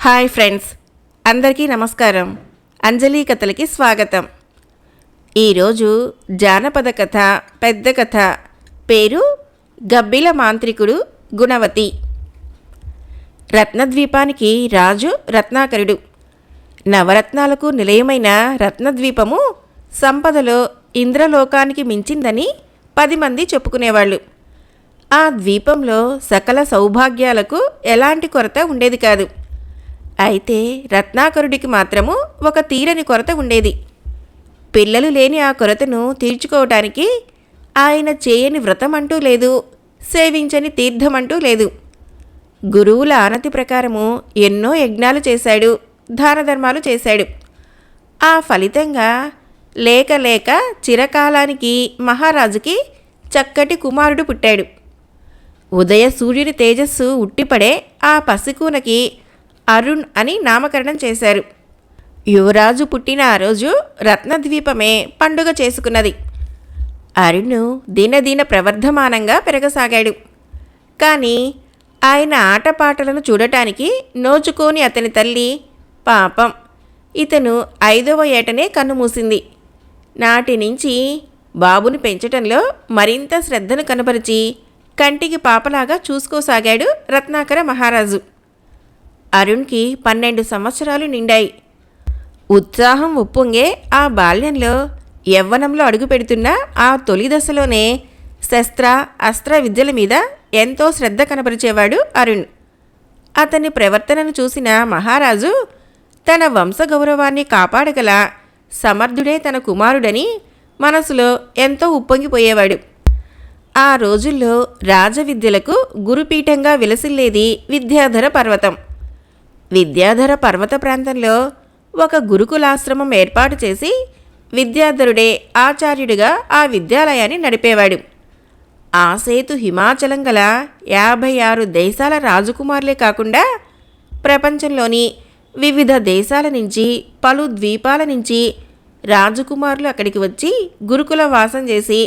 Hi friends, అందరికీ నమస్కారం. అంజలి కథలకి స్వాగతం. ఈరోజు జానపద కథ, పెద్ద కథ. పేరు గబ్బిల మాంత్రికుడు గుణవతి. రత్నద్వీపానికి రాజు రత్నాకరుడు. నవరత్నాలకు నిలయమైన రత్నద్వీపము సంపదలో ఇంద్రలోకానికి మించిందని 10 మంది చెప్పుకునేవాళ్ళు. ఆ ద్వీపంలో సకల సౌభాగ్యాలకు ఎలాంటి కొరత ఉండేది కాదు. అయితే రత్నాకరుడికి మాత్రము ఒక తీరని కొరత ఉండేది. పిల్లలు లేని ఆ కొరతను తీర్చుకోవటానికి ఆయన చేయని వ్రతమంటూ లేదు, సేవించని తీర్థమంటూ లేదు. గురువుల ఆనతి ప్రకారము ఎన్నో యజ్ఞాలు చేశాడు, దానధర్మాలు చేశాడు. ఆ ఫలితంగా లేక చిరకాలానికి మహారాజుకి చక్కటి కుమారుడు పుట్టాడు. ఉదయ సూర్యుని తేజస్సు ఉట్టిపడే ఆ పసికూనకి అరుణ్ అని నామకరణం చేశారు. యువరాజు పుట్టిన ఆ రోజు రత్నద్వీపమే పండుగ చేసుకున్నది. అరుణ్ దినదిన ప్రవర్ధమానంగా పెరగసాగాడు. కానీ ఆయన ఆటపాటలను చూడటానికి నోచుకోని అతని తల్లి పాపం ఇతను 5వ ఏటనే కన్నుమూసింది. నాటి నుంచి బాబుని పెంచటంలో మరింత శ్రద్ధను కనబరిచి కంటికి పాపలాగా చూసుకోసాగాడు రత్నాకర మహారాజు. అరుణ్కి 12 సంవత్సరాలు నిండాయి. ఉత్సాహం ఉప్పొంగే ఆ బాల్యంలో యవ్వనంలో అడుగుపెడుతున్న ఆ తొలి దశలోనే శస్త్ర అస్త్ర విద్యల మీద ఎంతో శ్రద్ధ కనబరిచేవాడు అరుణ్. అతని ప్రవర్తనను చూసిన మహారాజు తన వంశగౌరవాన్ని కాపాడగల సమర్థుడే తన కుమారుడని మనసులో ఎంతో ఉప్పొంగిపోయేవాడు. ఆ రోజుల్లో రాజవిద్యలకు గురుపీఠంగా విలసిల్లేది విద్యాధర పర్వతం. విద్యాధర పర్వత ప్రాంతంలో ఒక గురుకులాశ్రమం ఏర్పాటు చేసి విద్యాధరుడే ఆచార్యుడిగా ఆ విద్యాలయాన్ని నడిపేవాడు. ఆ సేతు హిమాచలం గల 56 దేశాల రాజకుమారులే కాకుండా ప్రపంచంలోని వివిధ దేశాల నుంచి, పలు ద్వీపాల నుంచి రాజకుమారులు అక్కడికి వచ్చి గురుకుల వాసం చేసి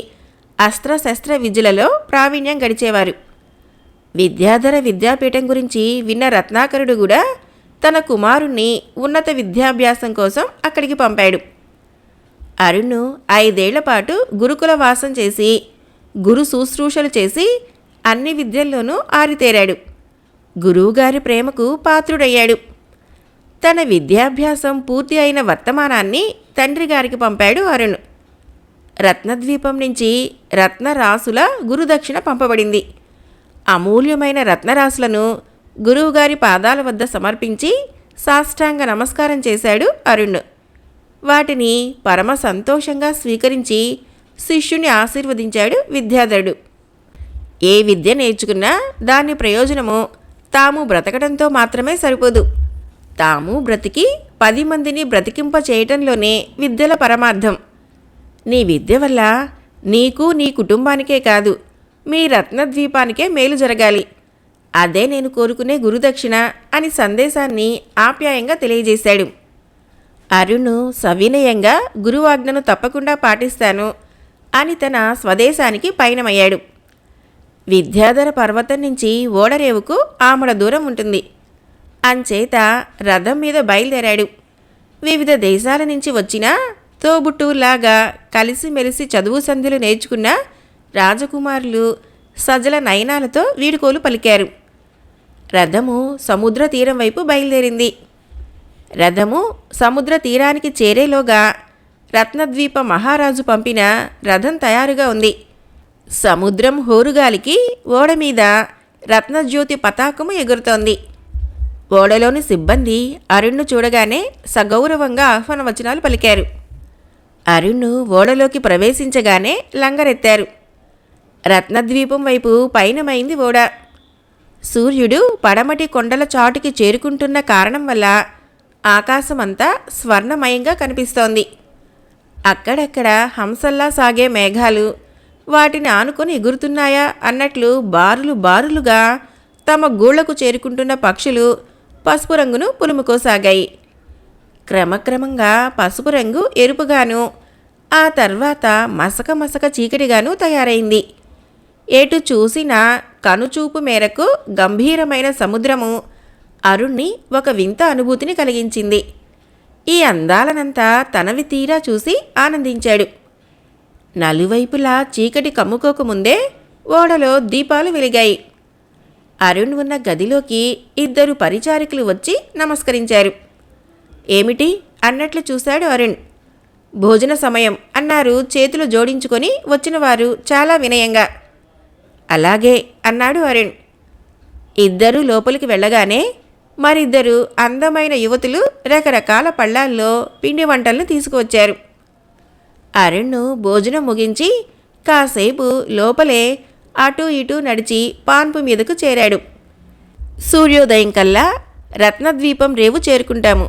అస్త్రశస్త్ర విద్యలలో ప్రావీణ్యం గడిచేవారు. విద్యాధర విద్యాపీఠం గురించి విన్న రత్నాకరుడు కూడా తన కుమారుణ్ణి ఉన్నత విద్యాభ్యాసం కోసం అక్కడికి పంపాడు. అరుణ్ 5 ఏళ్ల పాటు గురుకుల వాసం చేసి గురు శుశ్రూషలు చేసి అన్ని విద్యల్లోనూ ఆరితేరాడు. గురువుగారి ప్రేమకు పాత్రుడయ్యాడు. తన విద్యాభ్యాసం పూర్తి అయిన వర్తమానాన్ని తండ్రి గారికి పంపాడు అరుణ్. రత్నద్వీపం నుంచి రత్నరాసుల గురుదక్షిణ పంపబడింది. అమూల్యమైన రత్నరాశులను గురువుగారి పాదాల వద్ద సమర్పించి సాష్టాంగ నమస్కారం చేశాడు అరుణ్. వాటిని పరమ సంతోషంగా స్వీకరించి శిష్యుని ఆశీర్వదించాడు విద్యాధరుడు. ఏ విద్య నేర్చుకున్నా దాని ప్రయోజనము తాము బ్రతకడంతో మాత్రమే సరిపోదు. తాము బ్రతికి 10 మందిని బ్రతికింప చేయటంలోనే విద్యల పరమార్థం. నీ విద్య వల్ల నీకు నీ కుటుంబానికే కాదు, మీ రత్నద్వీపానికే మేలు జరగాలి. అదే నేను కోరుకునే గురుదక్షిణ అని సందేశాన్ని ఆప్యాయంగా తెలియజేశాడు. అరుణ్ సవినయంగా గురువాజ్ఞను తప్పకుండా పాటిస్తాను అని తన స్వదేశానికి పయనమయ్యాడు. విద్యాధర పర్వతం నుంచి ఓడరేవుకు ఆమడ దూరం ఉంటుంది. అంచేత రథం మీద బయలుదేరాడు. వివిధ దేశాల నుంచి వచ్చిన తోబుట్టులాగా కలిసిమెలిసి చదువు సంధ్యలు నేర్చుకున్న రాజకుమారులు సజల నయనాలతో వీడుకోలు పలికారు. రథము సముద్ర తీరం వైపు బయలుదేరింది. రథము సముద్ర తీరానికి చేరేలోగా రత్నద్వీప మహారాజు పంపిన రథం తయారుగా ఉంది. సముద్రం హోరుగాలికి ఓడ మీద రత్నజ్యోతి పతాకము ఎగురుతోంది. ఓడలోని సిబ్బంది అరుణ్ను చూడగానే సగౌరవంగా ఆహ్వాన వచనాలు పలికారు. అరుణ్ ఓడలోకి ప్రవేశించగానే లంగరెత్తారు. రత్నద్వీపం వైపు పయనమైంది ఓడ. సూర్యుడు పడమటి కొండల చాటుకి చేరుకుంటున్న కారణం వల్ల ఆకాశమంతా స్వర్ణమయంగా కనిపిస్తోంది. అక్కడక్కడ హంసల్లా సాగే మేఘాలు వాటిని ఆనుకొని ఎగురుతున్నాయా అన్నట్లు బారులుగా తమ గూళ్లకు చేరుకుంటున్న పక్షులు పసుపు రంగును పులుముకోసాగాయి. క్రమక్రమంగా పసుపు రంగు ఎరుపుగాను, ఆ తర్వాత మసక చీకటిగాను తయారైంది. ఎటు చూసినా కనుచూపు మేరకు గంభీరమైన సముద్రము అరుణ్ణి ఒక వింత అనుభూతిని కలిగించింది. ఈ అందాలనంతా తనవి తీరా చూసి ఆనందించాడు. నలువైపులా చీకటి కమ్ముకోకముందే ఓడలో దీపాలు వెలిగాయి. అరుణ్ ఉన్న గదిలోకి 2 పరిచారికులు వచ్చి నమస్కరించారు. ఏమిటి అన్నట్లు చూశాడు అరుణ్. భోజన సమయం అన్నారు చేతులు జోడించుకొని వచ్చినవారు చాలా వినయంగా. అలాగే అన్నాడు అరుణ్. ఇద్దరూ లోపలికి వెళ్ళగానే మరిద్దరు అందమైన యువతులు రకరకాల పళ్ళాల్లో పిండి వంటలను తీసుకువచ్చారు. అరుణ్ భోజనం ముగించి కాసేపు లోపలే అటూ ఇటూ నడిచి పాన్పు మీదకు చేరాడు. సూర్యోదయం కల్లా రత్నద్వీపం రేవు చేరుకుంటాము.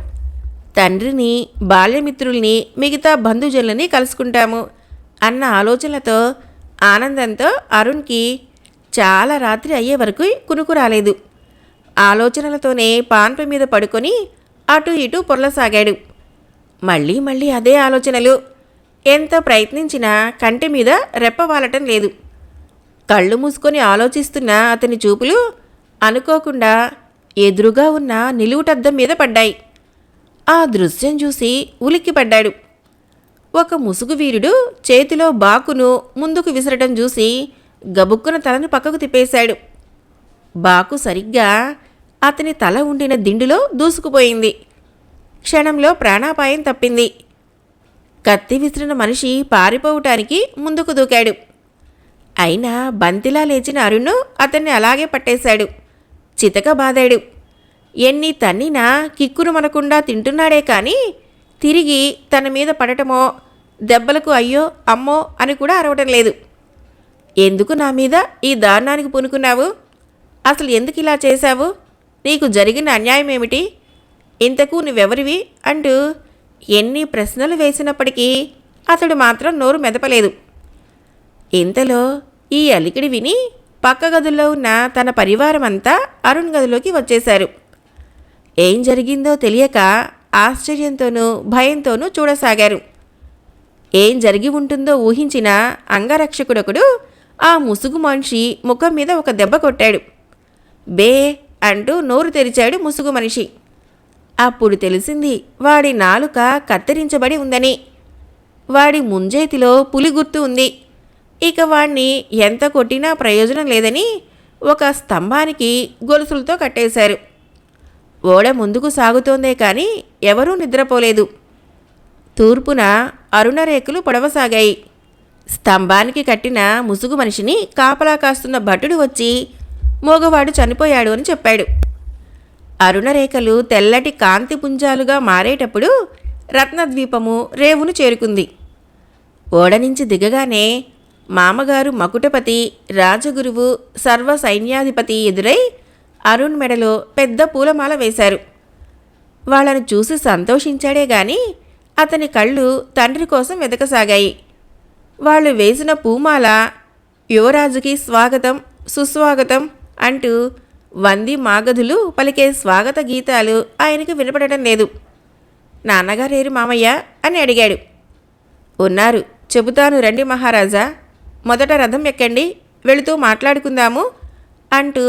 తండ్రిని, బాల్యమిత్రుల్ని, మిగతా బంధుజనులని కలుసుకుంటాము అన్న ఆలోచనలతో ఆనందంతో అరుణ్కి చాలా రాత్రి అయ్యే వరకు కునుకు రాలేదు. ఆలోచనలతోనే పాన్పు మీద పడుకొని అటూ ఇటూ పొర్లసాగాడు. మళ్ళీ మళ్ళీ అదే ఆలోచనలు. ఎంత ప్రయత్నించినా కంటి మీద రెప్పవాలటం లేదు. కళ్ళు మూసుకొని ఆలోచిస్తున్న అతని చూపులు అనుకోకుండా ఎదురుగా ఉన్న నిలువుటద్దం మీద పడ్డాయి. ఆ దృశ్యం చూసి ఉలిక్కిపడ్డాడు. ఒక ముసుగు వీరుడు చేతిలో బాకును ముందుకు విసరటం చూసి గబుక్కున తలను పక్కకు తిప్పేశాడు. బాకు సరిగ్గా అతని తల ఉండిన దిండులో దూసుకుపోయింది. క్షణంలో ప్రాణాపాయం తప్పింది. కత్తి విసిరిన మనిషి పారిపోవటానికి ముందుకు దూకాడు. అయినా బంతిలా లేచిన అరుణ్ అతన్ని అలాగే పట్టేశాడు. చితక బాదాడు. ఎన్ని తన్నినా కిక్కురు మనకుండా తింటున్నాడే కానీ తిరిగి తన మీద పడటమో దెబ్బలకు అయ్యో అమ్మో అని కూడా అరవటం లేదు. ఎందుకు నా మీద ఈ దారుణానికి పూనుకున్నావు? అసలు ఎందుకు ఇలా చేశావు? నీకు జరిగిన అన్యాయం ఏమిటి? ఇంతకు నువ్వెవరివి అంటూ ఎన్ని ప్రశ్నలు వేసినప్పటికీ అతడు మాత్రం నోరు మెదపలేదు. ఇంతలో ఈ అలికిడి విని పక్క గదుల్లో ఉన్న తన పరివారం అంతా అరుణ్ గదిలోకి వచ్చేశారు. ఏం జరిగిందో తెలియక ఆశ్చర్యంతోనూ భయంతోనూ చూడసాగారు. ఏం జరిగి ఉంటుందో ఊహించిన అంగరక్షకుడొకడు ఆ ముసుగు మనిషి ముఖం మీద ఒక దెబ్బ కొట్టాడు. బే అంటూ నోరు తెరిచాడు ముసుగు మనిషి. అప్పుడు తెలిసింది వాడి నాలుక కత్తిరించబడి ఉందని. వాడి ముంజేతిలో పులి గుర్తు ఉంది. ఇక వాణ్ణి ఎంత కొట్టినా ప్రయోజనం లేదని ఒక స్తంభానికి గొలుసులతో కట్టేశారు. ఓడ ముందుకు సాగుతోందే కానీ ఎవరూ నిద్రపోలేదు. తూర్పున అరుణరేకులు పొడవసాగాయి. స్తంభానికి కట్టిన ముసుగు మనిషిని కాపలా కాస్తున్న భటుడు వచ్చి మోగవాడు చనిపోయాడు అని చెప్పాడు. అరుణరేఖలు తెల్లటి కాంతి పుంజాలుగా మారేటప్పుడు రత్నద్వీపము రేవును చేరుకుంది. ఓడ నుంచి దిగగానే మామగారు మకుటపతి, రాజగురువు, సర్వ సైన్యాధిపతి ఎదురై అరుణ్ మెడలో పెద్ద పూలమాల వేశారు. వాళ్ళను చూసి సంతోషించాడే గాని అతని కళ్ళు తండ్రి కోసం వెతకసాగాయి. వాళ్ళు వేసిన పూమాల యువరాజుకి స్వాగతం, సుస్వాగతం అంటూ వంది మాగధులు పలికే స్వాగత గీతాలు ఆయనకు వినపడటం లేదు. నాన్నగారేరు మామయ్య అని అడిగాడు. ఉన్నారు, చెబుతాను రండి మహారాజా. మొదట రథం ఎక్కండి, వెళుతూ మాట్లాడుకుందాము అంటూ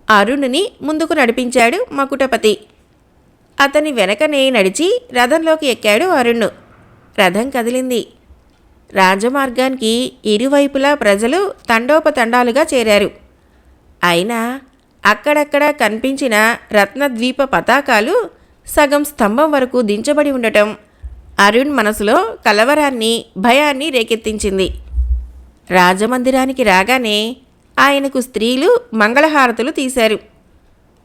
అరుణుని ముందుకు నడిపించాడు మకుటపతి. అతని వెనకనే నడిచి రథంలోకి ఎక్కాడు అరుణ్. రథం కదిలింది. రాజమార్గానికి ఇరువైపులా ప్రజలు తండోపతండాలుగా చేరారు. అయినా అక్కడక్కడ కనిపించిన రత్నద్వీప పతాకాలు సగం స్తంభం వరకు దించబడి ఉండటం అరుణ్ మనసులో కలవరాన్ని, భయాన్ని రేకెత్తించింది. రాజమందిరానికి రాగానే ఆయనకు స్త్రీలు మంగళహారతులు తీశారు.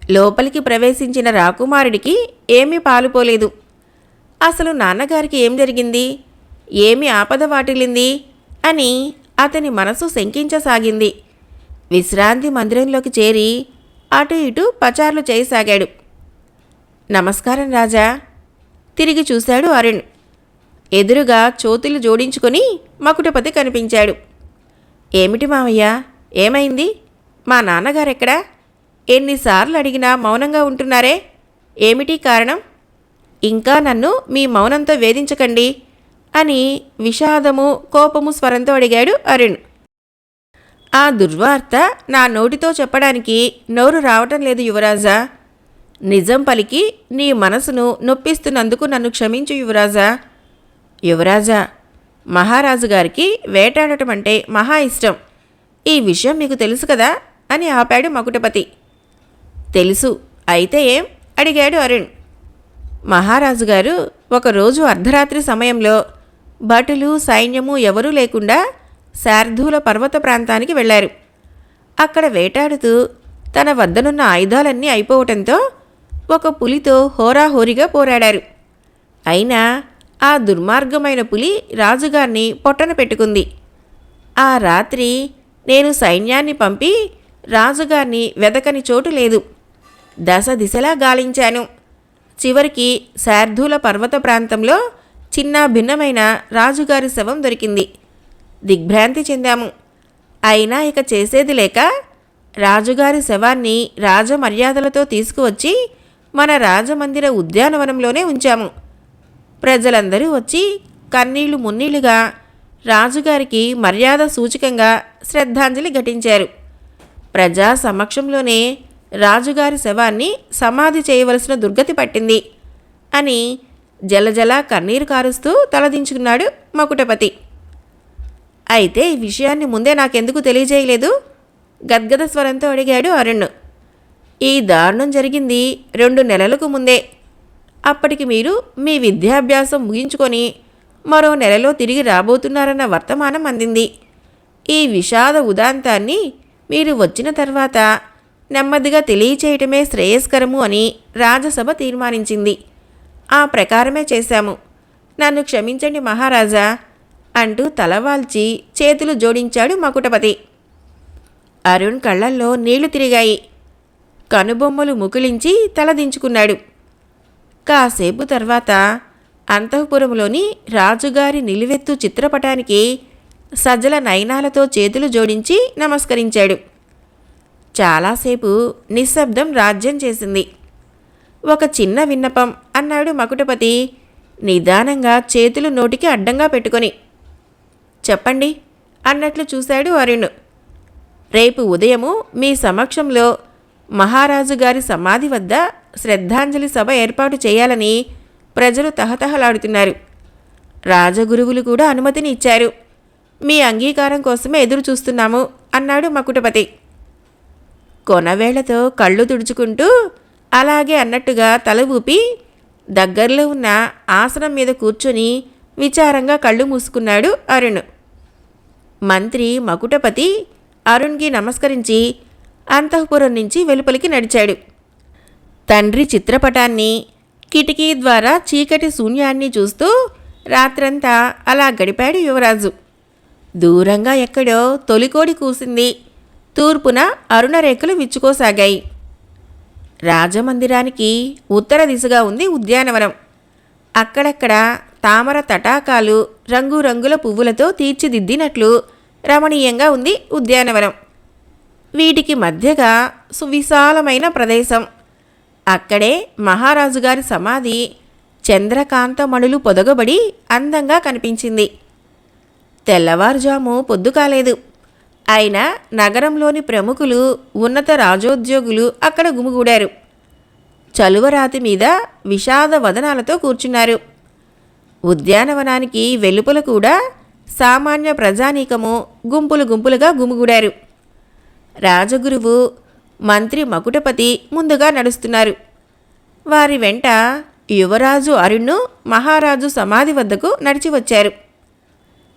లోపలికి ప్రవేశించిన రాకుమారుడికి ఏమీ పాలుపోలేదు. అసలు నాన్నగారికి ఏం జరిగింది, ఏమి ఆపద వాటిల్లింది అని అతని మనసు శంకించసాగింది. విశ్రాంతి మందిరంలోకి చేరి అటు ఇటు పచార్లు చేయసాగాడు. నమస్కారం రాజా. తిరిగి చూశాడు అరుణ్. ఎదురుగా చోతులు జోడించుకొని మకుటపతి కనిపించాడు. ఏమిటి మావయ్య, ఏమైంది? మా నాన్నగారెక్కడా? ఎన్నిసార్లు అడిగినా మౌనంగా ఉంటున్నారే, ఏమిటి కారణం? ఇంకా నన్ను మీ మౌనంతో వేధించకండి అని విషాదము, కోపము స్వరంతో అడిగాడు అరుణ్. ఆ దుర్వార్త నా నోటితో చెప్పడానికి నోరు రావటం లేదు యువరాజా. నిజం పలికి నీ మనసును నొప్పిస్తున్నందుకు నన్ను క్షమించు యువరాజా. యువరాజా, మహారాజు గారికి వేటాడటం అంటే మహా ఇష్టం. ఈ విషయం మీకు తెలుసు కదా అని ఆపాడు మకుటపతి. తెలుసు, అయితే ఏం అడిగాడు అరుణ్. మహారాజు గారు ఒకరోజు అర్ధరాత్రి సమయంలో భటులు సైన్యము ఎవరూ లేకుండా శార్దూల పర్వత ప్రాంతానికి వెళ్లారు. అక్కడ వేటాడుతూ తన వద్దనున్న ఆయుధాలన్నీ అయిపోవటంతో ఒక పులితో హోరాహోరీగా పోరాడారు. అయినా ఆ దుర్మార్గమైన పులి రాజుగారిని పొట్టన పెట్టుకుంది. ఆ రాత్రి నేను సైన్యాన్ని పంపి రాజుగారిని వెదకని చోటు లేదు. దశ దిశలా గాలించాను. చివరికి శార్దూల పర్వత ప్రాంతంలో చిన్న భిన్నమైన రాజుగారి శవం దొరికింది. దిగ్భ్రాంతి చెందాము. అయినా ఇక చేసేది లేక రాజుగారి శవాన్ని రాజమర్యాదలతో తీసుకువచ్చి మన రాజమందిర ఉద్యానవనంలోనే ఉంచాము. ప్రజలందరూ వచ్చి కన్నీళ్లు మున్నీళ్లుగా రాజుగారికి మర్యాద సూచకంగా శ్రద్ధాంజలి ఘటించారు. ప్రజా సమక్షంలోనే రాజుగారి శవాన్ని సమాధి చేయవలసిన దుర్గతి పట్టింది అని జలజల కన్నీరు కారుస్తూ తలదించుకున్నాడు మకుటపతి. అయితే ఈ విషయాన్ని ముందే నాకెందుకు తెలియజేయలేదు? గద్గద స్వరంతో అడిగాడు అరుణ్. ఈ దారుణం జరిగింది 2 నెలలకు ముందే. అప్పటికి మీరు మీ విద్యాభ్యాసం ముగించుకొని మరో నెలలో తిరిగి రాబోతున్నారన్న వర్తమానం అందింది. ఈ విషాద ఉదాంతాన్ని మీరు వచ్చిన తర్వాత నెమ్మదిగా తెలియచేయటమే శ్రేయస్కరము అని రాజసభ తీర్మానించింది. ఆ ప్రకారమే చేశాము. నన్ను క్షమించండి మహారాజా అంటూ తలవాల్చి చేతులు జోడించాడు మకుటపతి. అరుణ్ కళ్ళల్లో నీళ్లు తిరిగాయి. కనుబొమ్మలు ముకుళించి తలదించుకున్నాడు. కాసేపు తర్వాత అంతఃపురంలోని రాజుగారి నిలువెత్తు చిత్రపటానికి సజ్జల నయనాలతో చేతులు జోడించి నమస్కరించాడు. చాలాసేపు నిశ్శబ్దం రాజ్యం చేసింది. ఒక చిన్న విన్నపం అన్నాడు మకుటపతి నిదానంగా చేతులు నోటికి అడ్డంగా పెట్టుకొని. చెప్పండి అన్నట్లు చూశాడు అరుణ్. రేపు ఉదయము మీ సమక్షంలో మహారాజు గారి సమాధి వద్ద శ్రద్ధాంజలి సభ ఏర్పాటు చేయాలని ప్రజలు తహతహలాడుతున్నారు. రాజగురువులు కూడా అనుమతిని ఇచ్చారు. మీ అంగీకారం కోసమే ఎదురు చూస్తున్నాము అన్నాడు మకుటపతి. కొనవేళ్లతో కళ్ళు తుడుచుకుంటూ అలాగే అన్నట్టుగా తల ఊపి దగ్గరలో ఉన్న ఆసనం మీద కూర్చొని విచారంగా కళ్ళు మూసుకున్నాడు అరుణ్. మంత్రి మకుటపతి అరుణ్కి నమస్కరించి అంతఃపురం నుంచి వెలుపలికి నడిచాడు. తండ్రి చిత్రపటాన్ని కిటికీ ద్వారా చీకటి శూన్యాన్ని చూస్తూ రాత్రంతా అలా గడిపాడు యువరాజు. దూరంగా ఎక్కడో తొలికోడి కూసింది. తూర్పున అరుణరేఖలు విచ్చుకోసాగాయి. రాజమందిరానికి ఉత్తర దిశగా ఉంది ఉద్యానవనం. అక్కడక్కడ తామర తటాకాలు రంగురంగుల పువ్వులతో తీర్చిదిద్దినట్లు రమణీయంగా ఉంది ఉద్యానవనం. వీటికి మధ్యగా సువిశాలమైన ప్రదేశం. అక్కడే మహారాజుగారి సమాధి చంద్రకాంతమణులు పొదగబడి అందంగా కనిపించింది. తెల్లవారుజాము పొద్దు కాలేదు. అయినా నగరంలోని ప్రముఖులు ఉన్నత రాజోద్యోగులు అక్కడ గుమిగూడారు. చలువరాతి మీద విషాద వదనాలతో కూర్చున్నారు. ఉద్యానవనానికి వెలుపల కూడా సామాన్య ప్రజానీకము గుంపులు గుంపులుగా గుమిగూడారు. రాజగురువు మంత్రి మకుటపతి ముందుగా నడుస్తున్నారు. వారి వెంట యువరాజు అరుణ్ మహారాజు సమాధి వద్దకు నడిచి వచ్చారు.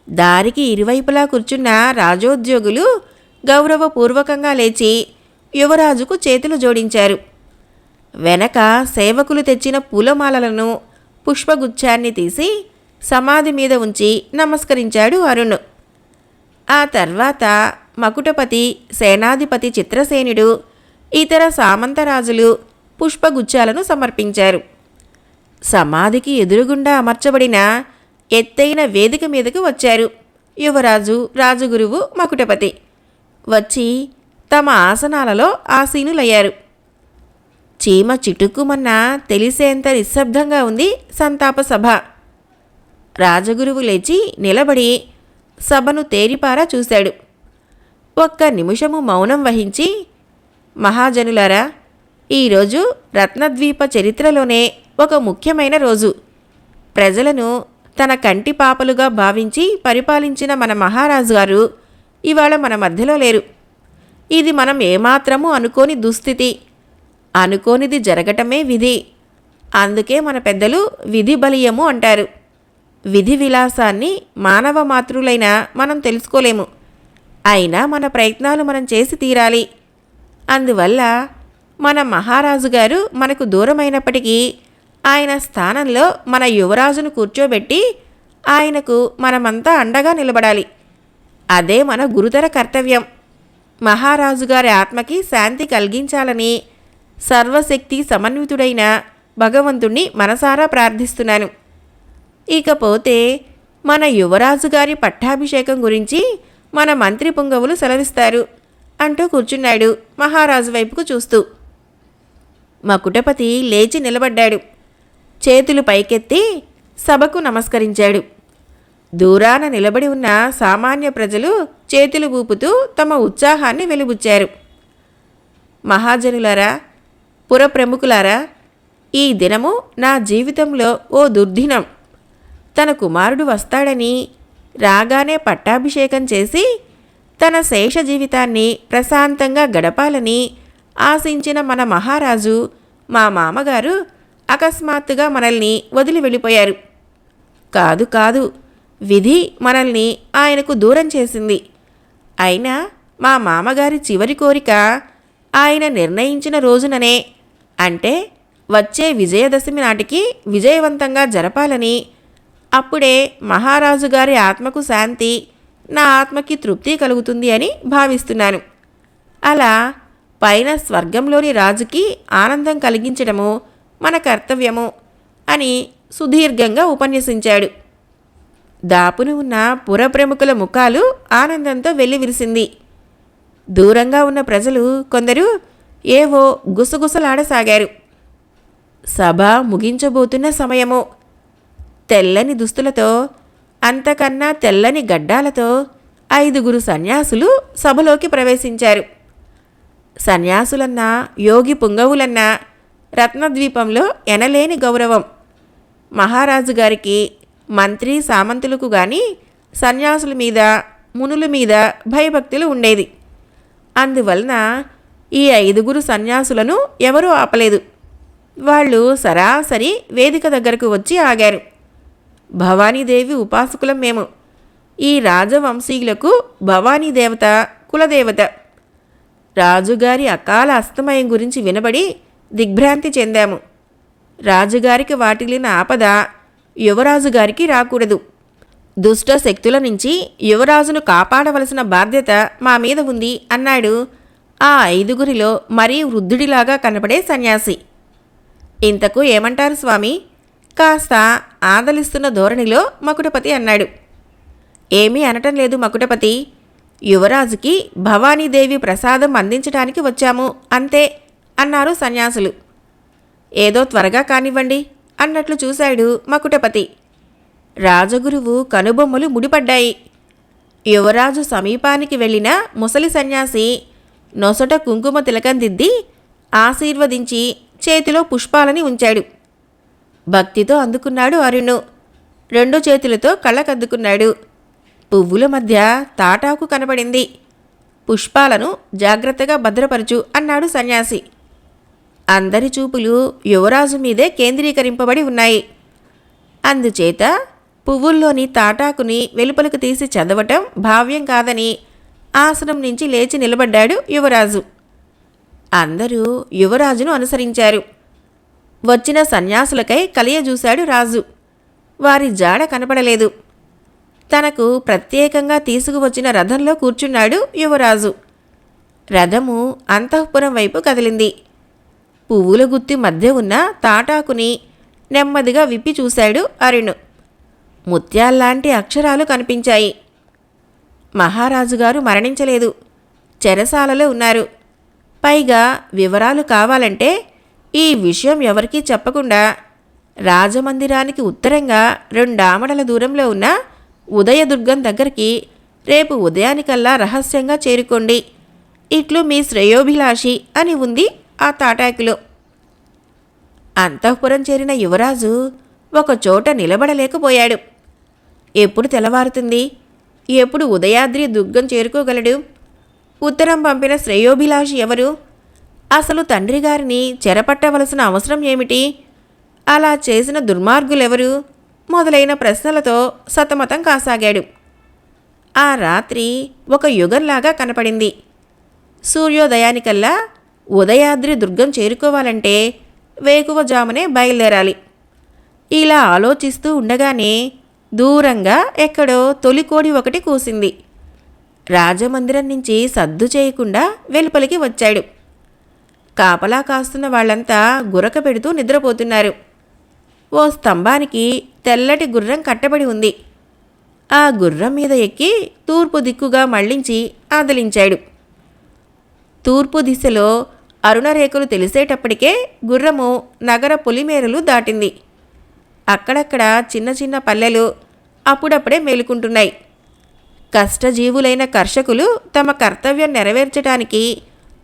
దారికి ఇరువైపులా కూర్చున్న రాజోద్యోగులు గౌరవపూర్వకంగా లేచి యువరాజుకు చేతులు జోడించారు. వెనక సేవకులు తెచ్చిన పూలమాలలను పుష్పగుచ్ఛాన్ని తీసి సమాధి మీద ఉంచి నమస్కరించాడు అరుణ్. ఆ తర్వాత మకుటపతి, సేనాధిపతి చిత్రసేనుడు, ఇతర సామంతరాజులు పుష్పగుచ్ఛాలను సమర్పించారు. సమాధికి ఎదురుగుండా అమర్చబడిన ఎత్తైన వేదిక మీదకు వచ్చారు యువరాజు, రాజగురువు, మకుటపతి. వచ్చి తమ ఆసనాలలో ఆసీనులయ్యారు. చీమ చిటుక్కుమన్న తెలిసేంత నిశ్శబ్దంగా ఉంది సంతాప సభ. రాజగురువు లేచి నిలబడి సభను తేరిపారా చూశాడు. ఒక్క నిమిషము మౌనం వహించి, మహాజనులారా, ఈరోజు రత్నద్వీప చరిత్రలోనే ఒక ముఖ్యమైన రోజు. ప్రజలను తన కంటి పాపలుగా భావించి పరిపాలించిన మన మహారాజు గారు ఇవాళ మన మధ్యలో లేరు. ఇది మనం ఏమాత్రమూ అనుకోని దుస్థితి. అనుకోనిది జరగటమే విధి. అందుకే మన పెద్దలు విధి బలీయము అంటారు. విధి విలాసాన్ని మానవ మాతృలైన మనం తెలుసుకోలేము. అయినా మన ప్రయత్నాలు మనం చేసి తీరాలి. అందువల్ల మన మహారాజు గారు మనకు దూరమైనప్పటికీ ఆయన స్థానంలో మన యువరాజును కూర్చోబెట్టి ఆయనకు మనమంతా అండగా నిలబడాలి. అదే మన గురుతర కర్తవ్యం. మహారాజు గారి ఆత్మకి శాంతి కలిగించాలని సర్వశక్తి సమన్వితుడైన భగవంతుణ్ణి మనసారా ప్రార్థిస్తున్నాను. ఇకపోతే మన యువరాజు గారి పట్టాభిషేకం గురించి మన మంత్రి పుంగవులు సెలవిస్తారు అంటూ కూర్చున్నాడు మహారాజు వైపుకు చూస్తూ. మకుటపతి లేచి నిలబడ్డాడు. చేతులు పైకెత్తి సభకు నమస్కరించాడు. దూరాన నిలబడి ఉన్న సామాన్య ప్రజలు చేతులు ఊపుతూ తమ ఉత్సాహాన్ని వెలిబుచ్చారు. మహాజనులారా, పురప్రముఖులారా, ఈ దినము నా జీవితంలో ఓ దుర్దినం. తన కుమారుడు వస్తాడని, రాగానే పట్టాభిషేకం చేసి తన శేష జీవితాన్ని ప్రశాంతంగా గడపాలని ఆశించిన మన మహారాజు, మా మామగారు అకస్మాత్తుగా మనల్ని వదిలి వెళ్ళిపోయారు. కాదు కాదు, విధి మనల్ని ఆయనకు దూరం చేసింది. అయినా మా మామగారి చివరి కోరిక ఆయన నిర్ణయించిన రోజుననే, అంటే వచ్చే విజయదశమి నాటికి విజయవంతంగా జరపాలని. అప్పుడే మహారాజు గారి ఆత్మకు శాంతి, నా ఆత్మకి తృప్తి కలుగుతుంది అని భావిస్తున్నాను. అలా పైన స్వర్గంలోని రాజుకి ఆనందం కలిగించడము మన కర్తవ్యము అని సుదీర్ఘంగా ఉపన్యసించాడు. దాపును ఉన్న పురప్రముఖుల ముఖాలు ఆనందంతో వెల్లివిరిసింది. దూరంగా ఉన్న ప్రజలు కొందరు ఏవో గుసగుసలాడసాగారు. సభ ముగించబోతున్న సమయము. తెల్లని దుస్తులతో, అంతకన్నా తెల్లని గడ్డాలతో 5 సన్యాసులు సభలోకి ప్రవేశించారు. సన్యాసులన్నా, యోగి పుంగవులన్నా రత్నద్వీపంలో ఎనలేని గౌరవం. మహారాజు గారికి, మంత్రి సామంతులకు గాని సన్యాసుల మీద, మునుల మీద భయభక్తులు ఉండేది. అందువలన ఈ 5 సన్యాసులను ఎవరూ ఆపలేదు. వాళ్ళు సరాసరి వేదిక దగ్గరకు వచ్చి ఆగారు. భవానీదేవి ఉపాసకులం మేము. ఈ రాజవంశీయులకు భవానీదేవత కులదేవత. రాజుగారి అకాల అస్తమయం గురించి వినబడి దిగ్భ్రాంతి చెందాము. రాజుగారికి వాటిల్లిన ఆపద యువరాజుగారికి రాకూడదు. దుష్ట శక్తుల నుంచి యువరాజును కాపాడవలసిన బాధ్యత మా మీద ఉంది అన్నాడు ఆ 5 మరీ వృద్ధుడిలాగా కనపడే సన్యాసి. ఇంతకు ఏమంటారు స్వామి? కాస్త ఆదలిస్తున్న ధోరణిలో మకుటపతి అన్నాడు. ఏమీ అనటం లేదు మకుటపతి. యువరాజుకి భవానీదేవి ప్రసాదం అందించడానికి వచ్చాము అంతే అన్నారు సన్యాసులు. ఏదో త్వరగా కానివ్వండి అన్నట్లు చూశాడు మకుటపతి. రాజగురువు కనుబొమ్మలు ముడిపడ్డాయి. యువరాజు సమీపానికి వెళ్ళిన ముసలి సన్యాసి నొసట కుంకుమ తిలకం దిద్ది ఆశీర్వదించి చేతిలో పుష్పాలని ఉంచాడు. భక్తితో అందుకున్నాడు అరుణు. 2 చేతులతో కళ్ళకద్దుకున్నాడు. పువ్వుల మధ్య తాటాకు కనబడింది. పుష్పాలను జాగ్రత్తగా భద్రపరచు అన్నాడు సన్యాసి. అందరి చూపులు యువరాజు మీదే కేంద్రీకరింపబడి ఉన్నాయి. అందుచేత పువ్వుల్లోని తాటాకుని వెలుపలకు తీసి చదవటం భావ్యం కాదని ఆసనం నుంచి లేచి నిలబడ్డాడు యువరాజు. అందరూ యువరాజును అనుసరించారు. వచ్చిన సన్యాసులకై కలియజూశాడు రాజు. వారి జాడ కనపడలేదు. తనకు ప్రత్యేకంగా తీసుకువచ్చిన రథంలో కూర్చున్నాడు యువరాజు. రథము అంతఃపురం వైపు కదిలింది. పువ్వుల గుత్తి మధ్య ఉన్న తాటాకుని నెమ్మదిగా విప్పి చూశాడు అరుణు. ముత్యాల్లాంటి అక్షరాలు కనిపించాయి. మహారాజుగారు మరణించలేదు, చెరసాలలో ఉన్నారు. పైగా వివరాలు కావాలంటే ఈ విషయం ఎవరికీ చెప్పకుండా రాజమందిరానికి ఉత్తరంగా 2 ఆమడల దూరంలో ఉన్న ఉదయదుర్గం దగ్గరికి రేపు ఉదయానికల్లా రహస్యంగా చేరుకోండి. ఇట్లు మీ శ్రేయోభిలాషి అని ఉంది ఆ తాటాకులో. అంతఃపురం చేరిన యువరాజు ఒకచోట నిలబడలేకపోయాడు. ఎప్పుడు తెల్లవారుతుంది? ఎప్పుడు ఉదయాద్రి దుర్గం చేరుకోగలడు? ఉత్తరం పంపిన శ్రేయోభిలాషి ఎవరు? అసలు తండ్రిగారిని చెరపట్టవలసిన అవసరం ఏమిటి? అలా చేసిన దుర్మార్గులెవరు? మొదలైన ప్రశ్నలతో సతమతం కాసాగాడు. ఆ రాత్రి ఒక యుగంలాగా కనపడింది. సూర్యోదయానికల్లా ఉదయాద్రి దుర్గం చేరుకోవాలంటే వేకువజామునే బయలుదేరాలి. ఇలా ఆలోచిస్తూ ఉండగానే దూరంగా ఎక్కడో తొలికోడి ఒకటి కూసింది. రాజమందిరం నుంచి సద్దు చేయకుండా వెలుపలికి వచ్చాడు. కాపలా కాస్తున్న వాళ్లంతా గురక పెడుతూ నిద్రపోతున్నారు. ఓ స్తంభానికి తెల్లటి గుర్రం కట్టబడి ఉంది. ఆ గుర్రం మీద ఎక్కి తూర్పు దిక్కుగా మళ్లించి ఆదలించాడు. తూర్పు దిశలో అరుణరేఖలు తెలిసేటప్పటికే గుర్రము నగర పొలిమేరలు దాటింది. అక్కడక్కడ చిన్న చిన్న పల్లెలు అప్పుడప్పుడే మేలుకుంటున్నాయి. కష్టజీవులైన కర్షకులు తమ కర్తవ్యం నెరవేర్చడానికి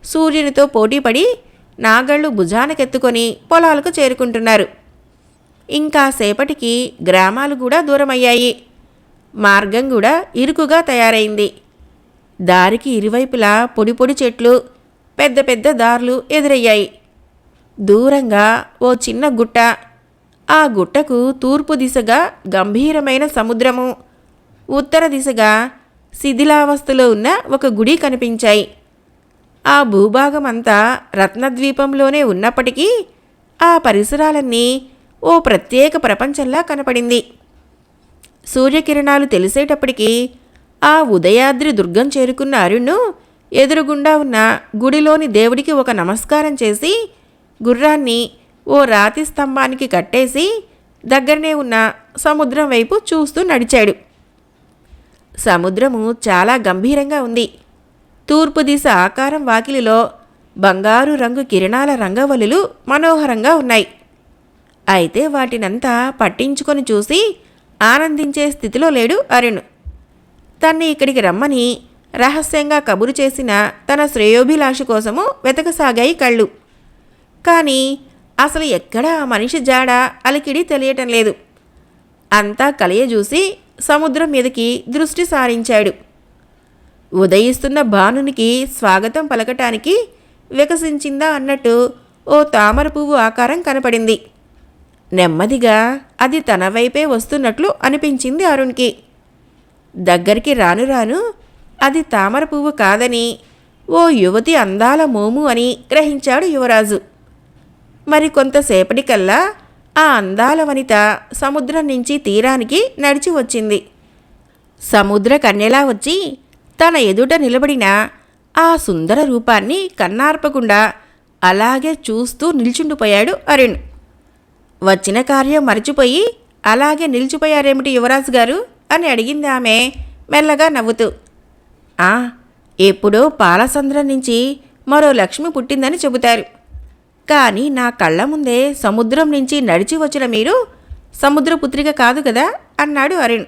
సూర్యునితో పోటీపడి నాగళ్లు భుజానకెత్తుకొని పొలాలకు చేరుకుంటున్నారు. ఇంకా సేపటికి గ్రామాలు కూడా దూరమయ్యాయి. మార్గం కూడా ఇరుకుగా తయారైంది. దారికి ఇరువైపులా పొడి పొడి చెట్లు, పెద్ద పెద్ద దారులు ఎదురయ్యాయి. దూరంగా ఓ చిన్న గుట్ట, ఆ గుట్టకు తూర్పు దిశగా గంభీరమైన సముద్రము, ఉత్తర దిశగా శిథిలావస్థలో ఉన్న ఒక గుడి కనిపించాయి. ఆ భూభాగమంతా రత్నద్వీపంలోనే ఉన్నప్పటికీ ఆ పరిసరాలన్నీ ఓ ప్రత్యేక ప్రపంచంలా కనపడింది. సూర్యకిరణాలు తెలిసేటప్పటికీ ఆ ఉదయాద్రి దుర్గం చేరుకున్న అరుణ్ను ఎదురుగుండా ఉన్న గుడిలోని దేవుడికి ఒక నమస్కారం చేసి గుర్రాన్ని ఓ రాతి స్తంభానికి కట్టేసి దగ్గరనే ఉన్న సముద్రం వైపు చూస్తూ నడిచాడు. సముద్రము చాలా గంభీరంగా ఉంది. తూర్పు దిశ ఆకారం వాకిలిలో బంగారు రంగు కిరణాల రంగవల్లులు మనోహరంగా ఉన్నాయి. అయితే వాటినంతా పట్టించుకొని చూసి ఆనందించే స్థితిలో లేడు అరుణ్. తన్ని ఇక్కడికి రమ్మని రహస్యంగా కబురు చేసిన తన శ్రేయోభిలాషి కోసము వెతకసాగాయి కళ్ళు. కానీ అసలు ఎక్కడా ఆ మనిషి జాడ అలికిడి తెలియటం లేదు. అంతా కలయజూసి సముద్రం మీదకి దృష్టి సారించాడు. ఉదయిస్తున్న భానునికి స్వాగతం పలకటానికి వికసించిందా అన్నట్టు ఓ తామర పువ్వు ఆకారం కనపడింది. నెమ్మదిగా అది తన వైపే వస్తున్నట్లు అనిపించింది అరుణ్కి. దగ్గరికి రాను రాను అది తామర పువ్వు కాదని, ఓ యువతి అందాల మోము అని గ్రహించాడు యువరాజు. మరి కొంతసేపటికల్లా ఆ అందాల వనిత సముద్రం నుంచి తీరానికి నడిచి వచ్చింది. సముద్ర కన్యలా వచ్చి తన ఎదుట నిలబడిన ఆ సుందర రూపాన్ని కన్నార్పకుండా అలాగే చూస్తూ నిల్చుండిపోయాడు అరుణ్. వచ్చిన కార్యం మరచిపోయి అలాగే నిలిచిపోయారేమిటి యువరాజు గారు అని అడిగింది ఆమె మెల్లగా నవ్వుతూ. ఎప్పుడో పాలసంద్రం నుంచి మరో లక్ష్మి పుట్టిందని చెబుతారు. కానీ నా కళ్ళ ముందే సముద్రం నుంచి నడిచి వచ్చిన మీరు సముద్రపుత్రిక కాదు కదా అన్నాడు అరుణ్.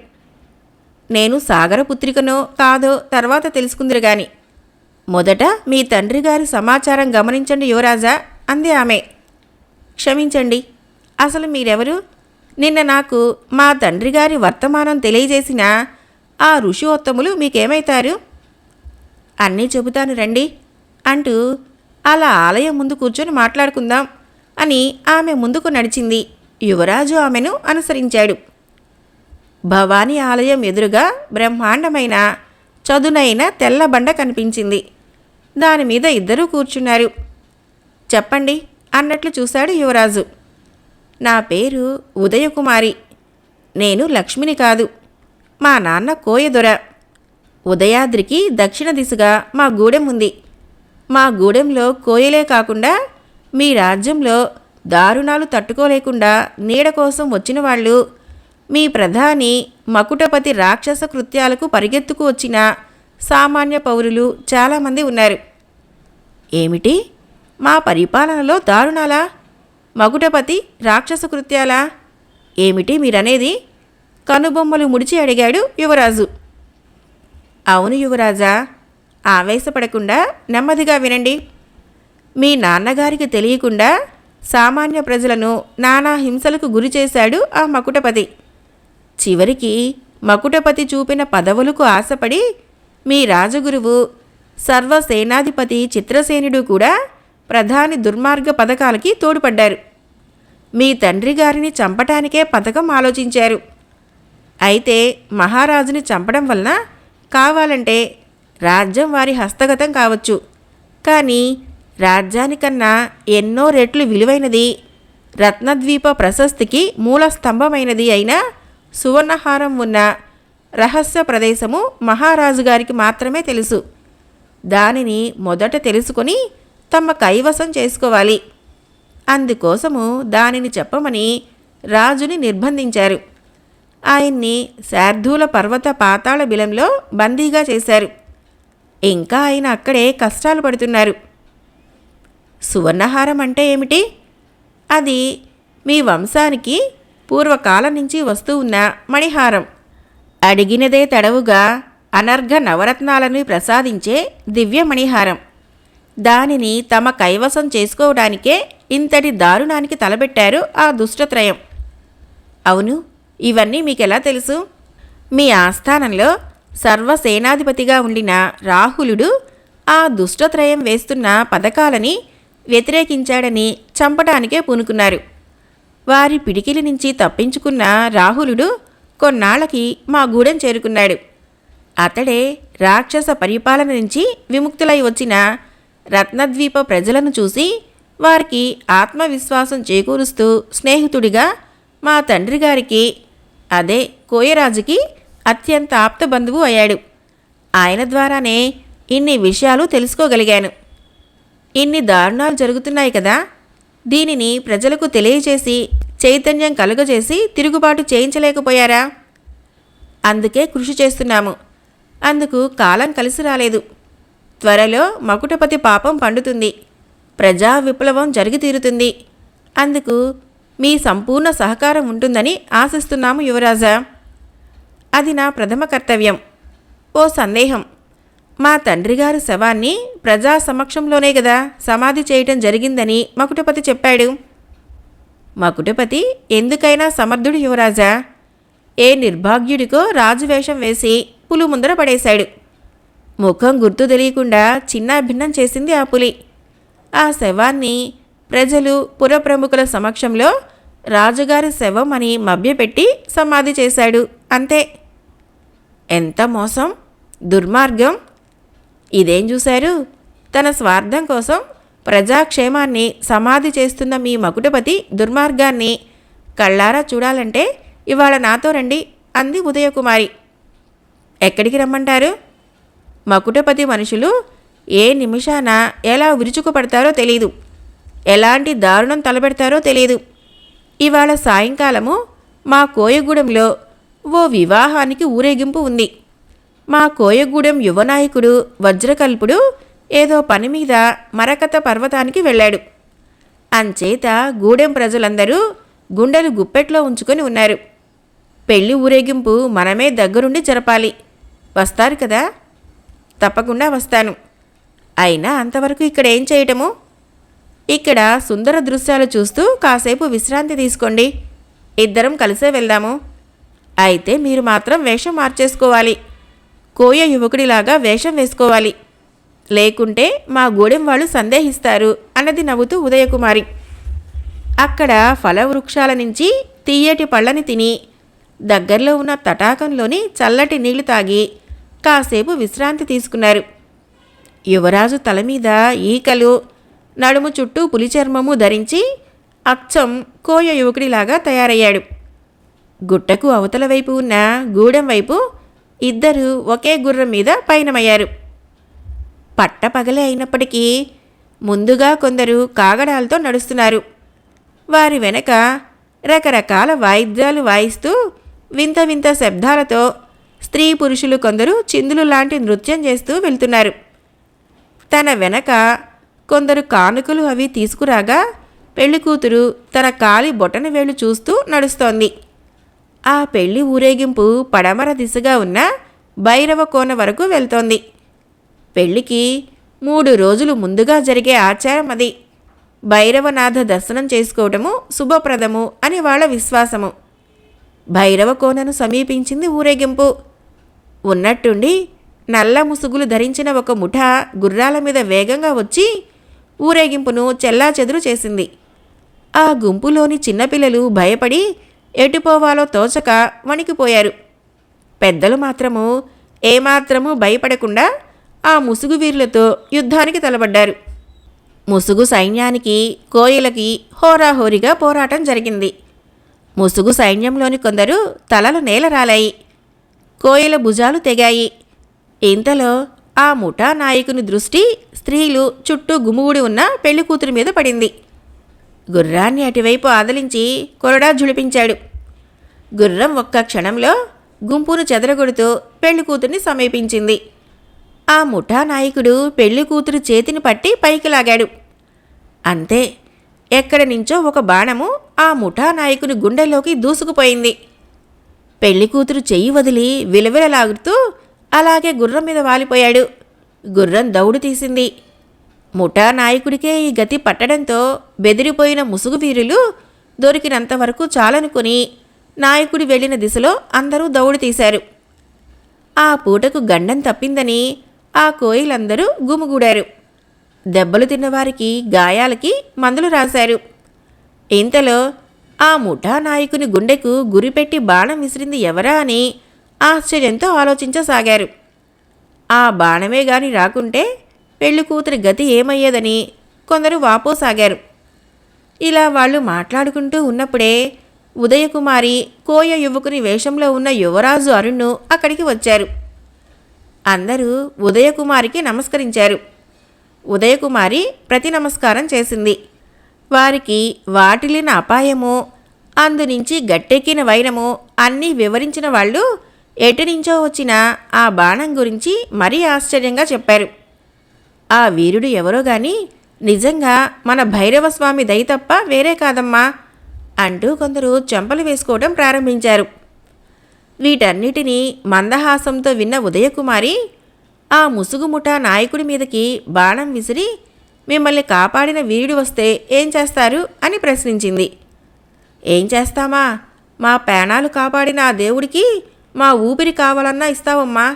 నేను సాగరపుత్రికనో కాదో తర్వాత తెలుసుకుందిరు గాని మొదట మీ తండ్రి గారి సమాచారం గమనించండి యువరాజా అంది ఆమె. క్షమించండి, అసలు మీరెవరు? నిన్న నాకు మా తండ్రి గారి వర్తమానం తెలియజేసిన ఆ ఋషియోత్తములు మీకేమైతారు? అన్నీ చెబుతాను రండి అంటూ అలా ఆలయం ముందు కూర్చొని మాట్లాడుకుందాం అని ఆమె ముందుకు నడిచింది. యువరాజు ఆమెను అనుసరించాడు. భవానీ ఆలయం ఎదురుగా బ్రహ్మాండమైన చదునైన తెల్లబండ కనిపించింది. దానిమీద ఇద్దరూ కూర్చున్నారు. చెప్పండి అన్నట్లు చూశాడు యువరాజు. నా పేరు ఉదయకుమారి. నేను లక్ష్మిని కాదు. మా నాన్న కోయదొర. ఉదయాద్రికి దక్షిణ దిశగా మా గూడెం ఉంది. మా గూడెంలో కోయలే కాకుండా మీ రాజ్యంలో దారుణాలు తట్టుకోలేకుండా నీడ కోసం వచ్చిన వాళ్ళు, మీ ప్రధాని మకుటపతి రాక్షస కృత్యాలకు పరిగెత్తుకు వచ్చిన సామాన్య పౌరులు చాలామంది ఉన్నారు. ఏమిటి? మా పరిపాలనలో దారుణాలా? మకుటపతి రాక్షస కృత్యాలా? ఏమిటి మీరనేది? కనుబొమ్మలు ముడిచి అడిగాడు యువరాజు. అవును యువరాజా, ఆవేశపడకుండా నెమ్మదిగా వినండి. మీ నాన్నగారికి తెలియకుండా సామాన్య ప్రజలను నానా హింసలకు గురిచేశాడు ఆ మకుటపతి. చివరికి మకుటపతి చూపిన పదవులకు ఆశపడి మీ రాజగురువు సర్వసేనాధిపతి చిత్రసేనుడు కూడా ప్రధాని దుర్మార్గ పథకాలకి తోడ్పడ్డారు. మీ తండ్రి గారిని చంపటానికే పథకం ఆలోచించారు. అయితే మహారాజుని చంపడం వలన కావాలంటే రాజ్యం వారి హస్తగతం కావచ్చు. కానీ రాజ్యానికన్నా ఎన్నో రెట్లు విలువైనది, రత్నద్వీప ప్రశస్తికి మూల స్తంభమైనది అయిన సువర్ణహారం ఉన్న రహస్య ప్రదేశము మహారాజు గారికి మాత్రమే తెలుసు. దానిని మొదట తెలుసుకొని తమ కైవసం చేసుకోవాలి. అందుకోసము దానిని చెప్పమని రాజుని నిర్బంధించారు. ఆయన్ని శార్దూల పర్వత పాతాళ బిలంలో బందీగా చేశారు. ఇంకా ఆయన అక్కడే కష్టాలు పడుతున్నారు. సువర్ణహారం అంటే ఏమిటి? అది మీ వంశానికి పూర్వకాలం నుంచి వస్తూ ఉన్న మణిహారం. అడిగినదే తడవుగా అనర్ఘ నవరత్నాలను ప్రసాదించే దివ్య మణిహారం. దానిని తమ కైవసం చేసుకోవడానికే ఇంతటి దారుణానికి తలబెట్టారు ఆ దుష్టత్రయం. అవును, ఇవన్నీ మీకెలా తెలుసు? మీ ఆస్థానంలో సర్వసేనాధిపతిగా ఉండిన రాహులుడు ఆ దుష్టత్రయం వేస్తున్న పథకాలని వ్యతిరేకించాడని చంపడానికే పూనుకున్నారు. వారి పిడికిలి నుంచి తప్పించుకున్న రాహులుడు కొన్నాళ్ళకి మా గూడెం చేరుకున్నాడు. అతడే రాక్షస పరిపాలన నుంచి విముక్తులై వచ్చిన రత్నద్వీప ప్రజలను చూసి వారికి ఆత్మవిశ్వాసం చేకూరుస్తూ స్నేహితుడిగా మా తండ్రి గారికి, అదే కోయరాజుకి అత్యంత ఆప్త బంధువు అయ్యాడు. ఆయన ద్వారానే ఇన్ని విషయాలు తెలుసుకోగలిగాను. ఇన్ని దారుణాలు జరుగుతున్నాయి కదా, దీనిని ప్రజలకు తెలియచేసి చైతన్యం కలుగజేసి తిరుగుబాటు చేయించలేకపోయారా? అందుకే కృషి చేస్తున్నాము. అందుకు కాలం కలిసి రాలేదు. త్వరలో మకుటపతి పాపం పండుతుంది. ప్రజా విప్లవం జరిగి తీరుతుంది. అందుకు మీ సంపూర్ణ సహకారం ఉంటుందని ఆశిస్తున్నాము యువరాజా. అది నా ప్రథమ కర్తవ్యం. ఓ సందేహం. మా తండ్రిగారి శవాన్ని ప్రజా సమక్షంలోనే గదా సమాధి చేయటం జరిగిందని మకుటపతి చెప్పాడు. మకుటపతి ఎందుకైనా సమర్థుడు యువరాజా. ఏ నిర్భాగ్యుడికో రాజువేషం వేసి పులి ముందర పడేశాడు. ముఖం గుర్తు తెలియకుండా చిన్నాభిన్నం చేసింది ఆ పులి. ఆ శవాన్ని ప్రజలు పురప్రముఖుల సమక్షంలో రాజుగారి శవం అని మభ్యపెట్టి సమాధి చేశాడు. అంతే. ఎంత మోసం, దుర్మార్గం! ఇదేం చూశారు? తన స్వార్థం కోసం ప్రజాక్షేమాన్ని సమాధి చేస్తున్న మీ మకుటపతి దుర్మార్గాన్ని కళ్ళారా చూడాలంటే ఇవాళ నాతో రండి అంది ఉదయకుమారి. ఎక్కడికి రమ్మంటారు? మకుటపతి మనుషులు ఏ నిమిషాన ఎలా విరుచుకుపడతారో తెలీదు. ఎలాంటి దారుణం తలపెడతారో తెలీదు. ఇవాళ సాయంకాలము మా కోయగూడెంలో ఓ వివాహానికి ఊరేగింపు ఉంది. మా కోయగూడెం యువనాయకుడు వజ్రకల్పుడు ఏదో పని మీద మరకత పర్వతానికి వెళ్ళాడు. అంచేత గూడెం ప్రజలందరూ గుండెలు గుప్పెట్లో ఉంచుకొని ఉన్నారు. పెళ్లి ఊరేగింపు మనమే దగ్గరుండి జరపాలి. వస్తారు కదా? తప్పకుండా వస్తాను. అయినా అంతవరకు ఇక్కడ ఏం చేయటము? ఇక్కడ సుందర దృశ్యాలు చూస్తూ కాసేపు విశ్రాంతి తీసుకోండి. ఇద్దరం కలిసే వెళ్దాము. అయితే మీరు మాత్రం వేషం మార్చేసుకోవాలి. కోయ యువకుడిలాగా వేషం వేసుకోవాలి. లేకుంటే మా గూడెం వాళ్ళు సందేహిస్తారు అన్నది నవ్వుతూ ఉదయకుమారి. అక్కడ ఫలవృక్షాల నుంచి తీయటి పళ్ళని తిని దగ్గరలో ఉన్న తటాకంలోని చల్లటి నీళ్లు తాగి కాసేపు విశ్రాంతి తీసుకున్నారు. యువరాజు తల మీద ఈకలు, నడుము చుట్టూ పులిచర్మము ధరించి అచ్చం కోయ యువకుడిలాగా తయారయ్యాడు. గుట్టకు అవతల వైపు ఉన్న గూడెం వైపు ఇద్దరు ఒకే గుర్రం మీద పయనమయ్యారు. పట్టపగలే అయినప్పటికీ ముందుగా కొందరు కాగడాలతో నడుస్తున్నారు. వారి వెనక రకరకాల వాయిద్యాలు వాయిస్తూ వింత వింత శబ్దాలతో స్త్రీ పురుషులు కొందరు చిందులు లాంటి నృత్యం చేస్తూ వెళ్తున్నారు. తన వెనక కొందరు కానుకలు అవి తీసుకురాగా పెళ్లికూతురు తన కాలి బొటన వేలు చూస్తూ నడుస్తోంది. ఆ పెళ్లి ఊరేగింపు పడమర దిశగా ఉన్న భైరవ కోన వరకు వెళ్తోంది. పెళ్లికి 3 రోజులు ముందుగా జరిగే ఆచారం అది. భైరవనాథ దర్శనం చేసుకోవటము శుభప్రదము అని వాళ్ళ విశ్వాసము. భైరవ కోనను సమీపించింది ఊరేగింపు. ఉన్నట్టుండి నల్ల ముసుగులు ధరించిన ఒక ముఠా గుర్రాల మీద వేగంగా వచ్చి ఊరేగింపును చెల్లాచెదురు చేసింది. ఆ గుంపులోని చిన్నపిల్లలు భయపడి ఎటుపోవాలో తోచక వణికిపోయారు. పెద్దలు మాత్రము ఏమాత్రమూ భయపడకుండా ఆ ముసుగు వీరులతో యుద్ధానికి తలబడ్డారు. ముసుగు సైన్యానికి కోయలకి హోరాహోరీగా పోరాటం జరిగింది. ముసుగు సైన్యంలోని కొందరు తలలు నేలరాలాయి. కోయల భుజాలు తెగాయి. ఇంతలో ఆ ముఠా నాయకుని దృష్టి స్త్రీలు చుట్టూ గుమిగూడి ఉన్న పెళ్లికూతురి మీద పడింది. గుర్రాన్ని అటువైపు ఆదలించి కొరడా జుళిపించాడు. గుర్రం ఒక్క క్షణంలో గుంపును చెదరగొడుతూ పెళ్లికూతుర్ని సమీపించింది. ఆ ముఠా నాయకుడు పెళ్లికూతురు చేతిని పట్టి పైకి లాగాడు. అంతే, ఎక్కడి నుంచో ఒక బాణము ఆ ముఠా నాయకుని గుండెల్లోకి దూసుకుపోయింది. పెళ్లికూతురు చెయ్యి వదిలి విలవిలలాగుతూ అలాగే గుర్రం మీద వాలిపోయాడు. గుర్రం దౌడు తీసింది. ముఠా నాయకుడికే ఈ గతి పట్టడంతో బెదిరిపోయిన ముసుగు వీరులు దొరికినంతవరకు చాలనుకుని నాయకుడి వెళ్లిన దిశలో అందరూ దౌడు తీశారు. ఆ పూటకు గండం తప్పిందని ఆ కోయిలందరూ గుమిగూడారు. దెబ్బలు తిన్నవారికి గాయాలకి మందులు రాశారు. ఇంతలో ఆ ముఠా నాయకుని గుండెకు గురిపెట్టి బాణం విసిరింది ఎవరా అని ఆశ్చర్యంతో ఆలోచించసాగారు. ఆ బాణమే గాని రాకుంటే పెళ్లికూతురి గతి ఏమయ్యేదని కొందరు వాపోసాగారు. ఇలా వాళ్ళు మాట్లాడుకుంటూ ఉన్నప్పుడే ఉదయకుమారి కోయ యువకుని వేషంలో ఉన్న యువరాజు అరుణ్ను అక్కడికి వచ్చారు. అందరూ ఉదయకుమారికి నమస్కరించారు. ఉదయకుమారి ప్రతి నమస్కారం చేసింది. వారికి వాటిల్లిన అపాయము, అందునుంచి గట్టెక్కిన వైరము అన్నీ వివరించిన వాళ్ళు ఎటునుంచో వచ్చిన ఆ బాణం గురించి మరీ ఆశ్చర్యంగా చెప్పారు. ఆ వీరుడు ఎవరో గాని నిజంగా మన భైరవస్వామి దయ తప్ప వేరే కాదమ్మా అంటూ కొందరు చెంపలు వేసుకోవడం ప్రారంభించారు. వీటన్నిటినీ మందహాసంతో విన్న ఉదయకుమారి ఆ ముసుగుముఠా నాయకుడి మీదకి బాణం విసిరి, మిమ్మల్ని కాపాడిన వీరుడు వస్తే ఏం చేస్తారు అని ప్రశ్నించింది. ఏం చేస్తామా, మా ప్రాణాలు కాపాడిన ఆ దేవుడికి మా ఊపిరి కావాలన్నా ఇస్తావమ్మా.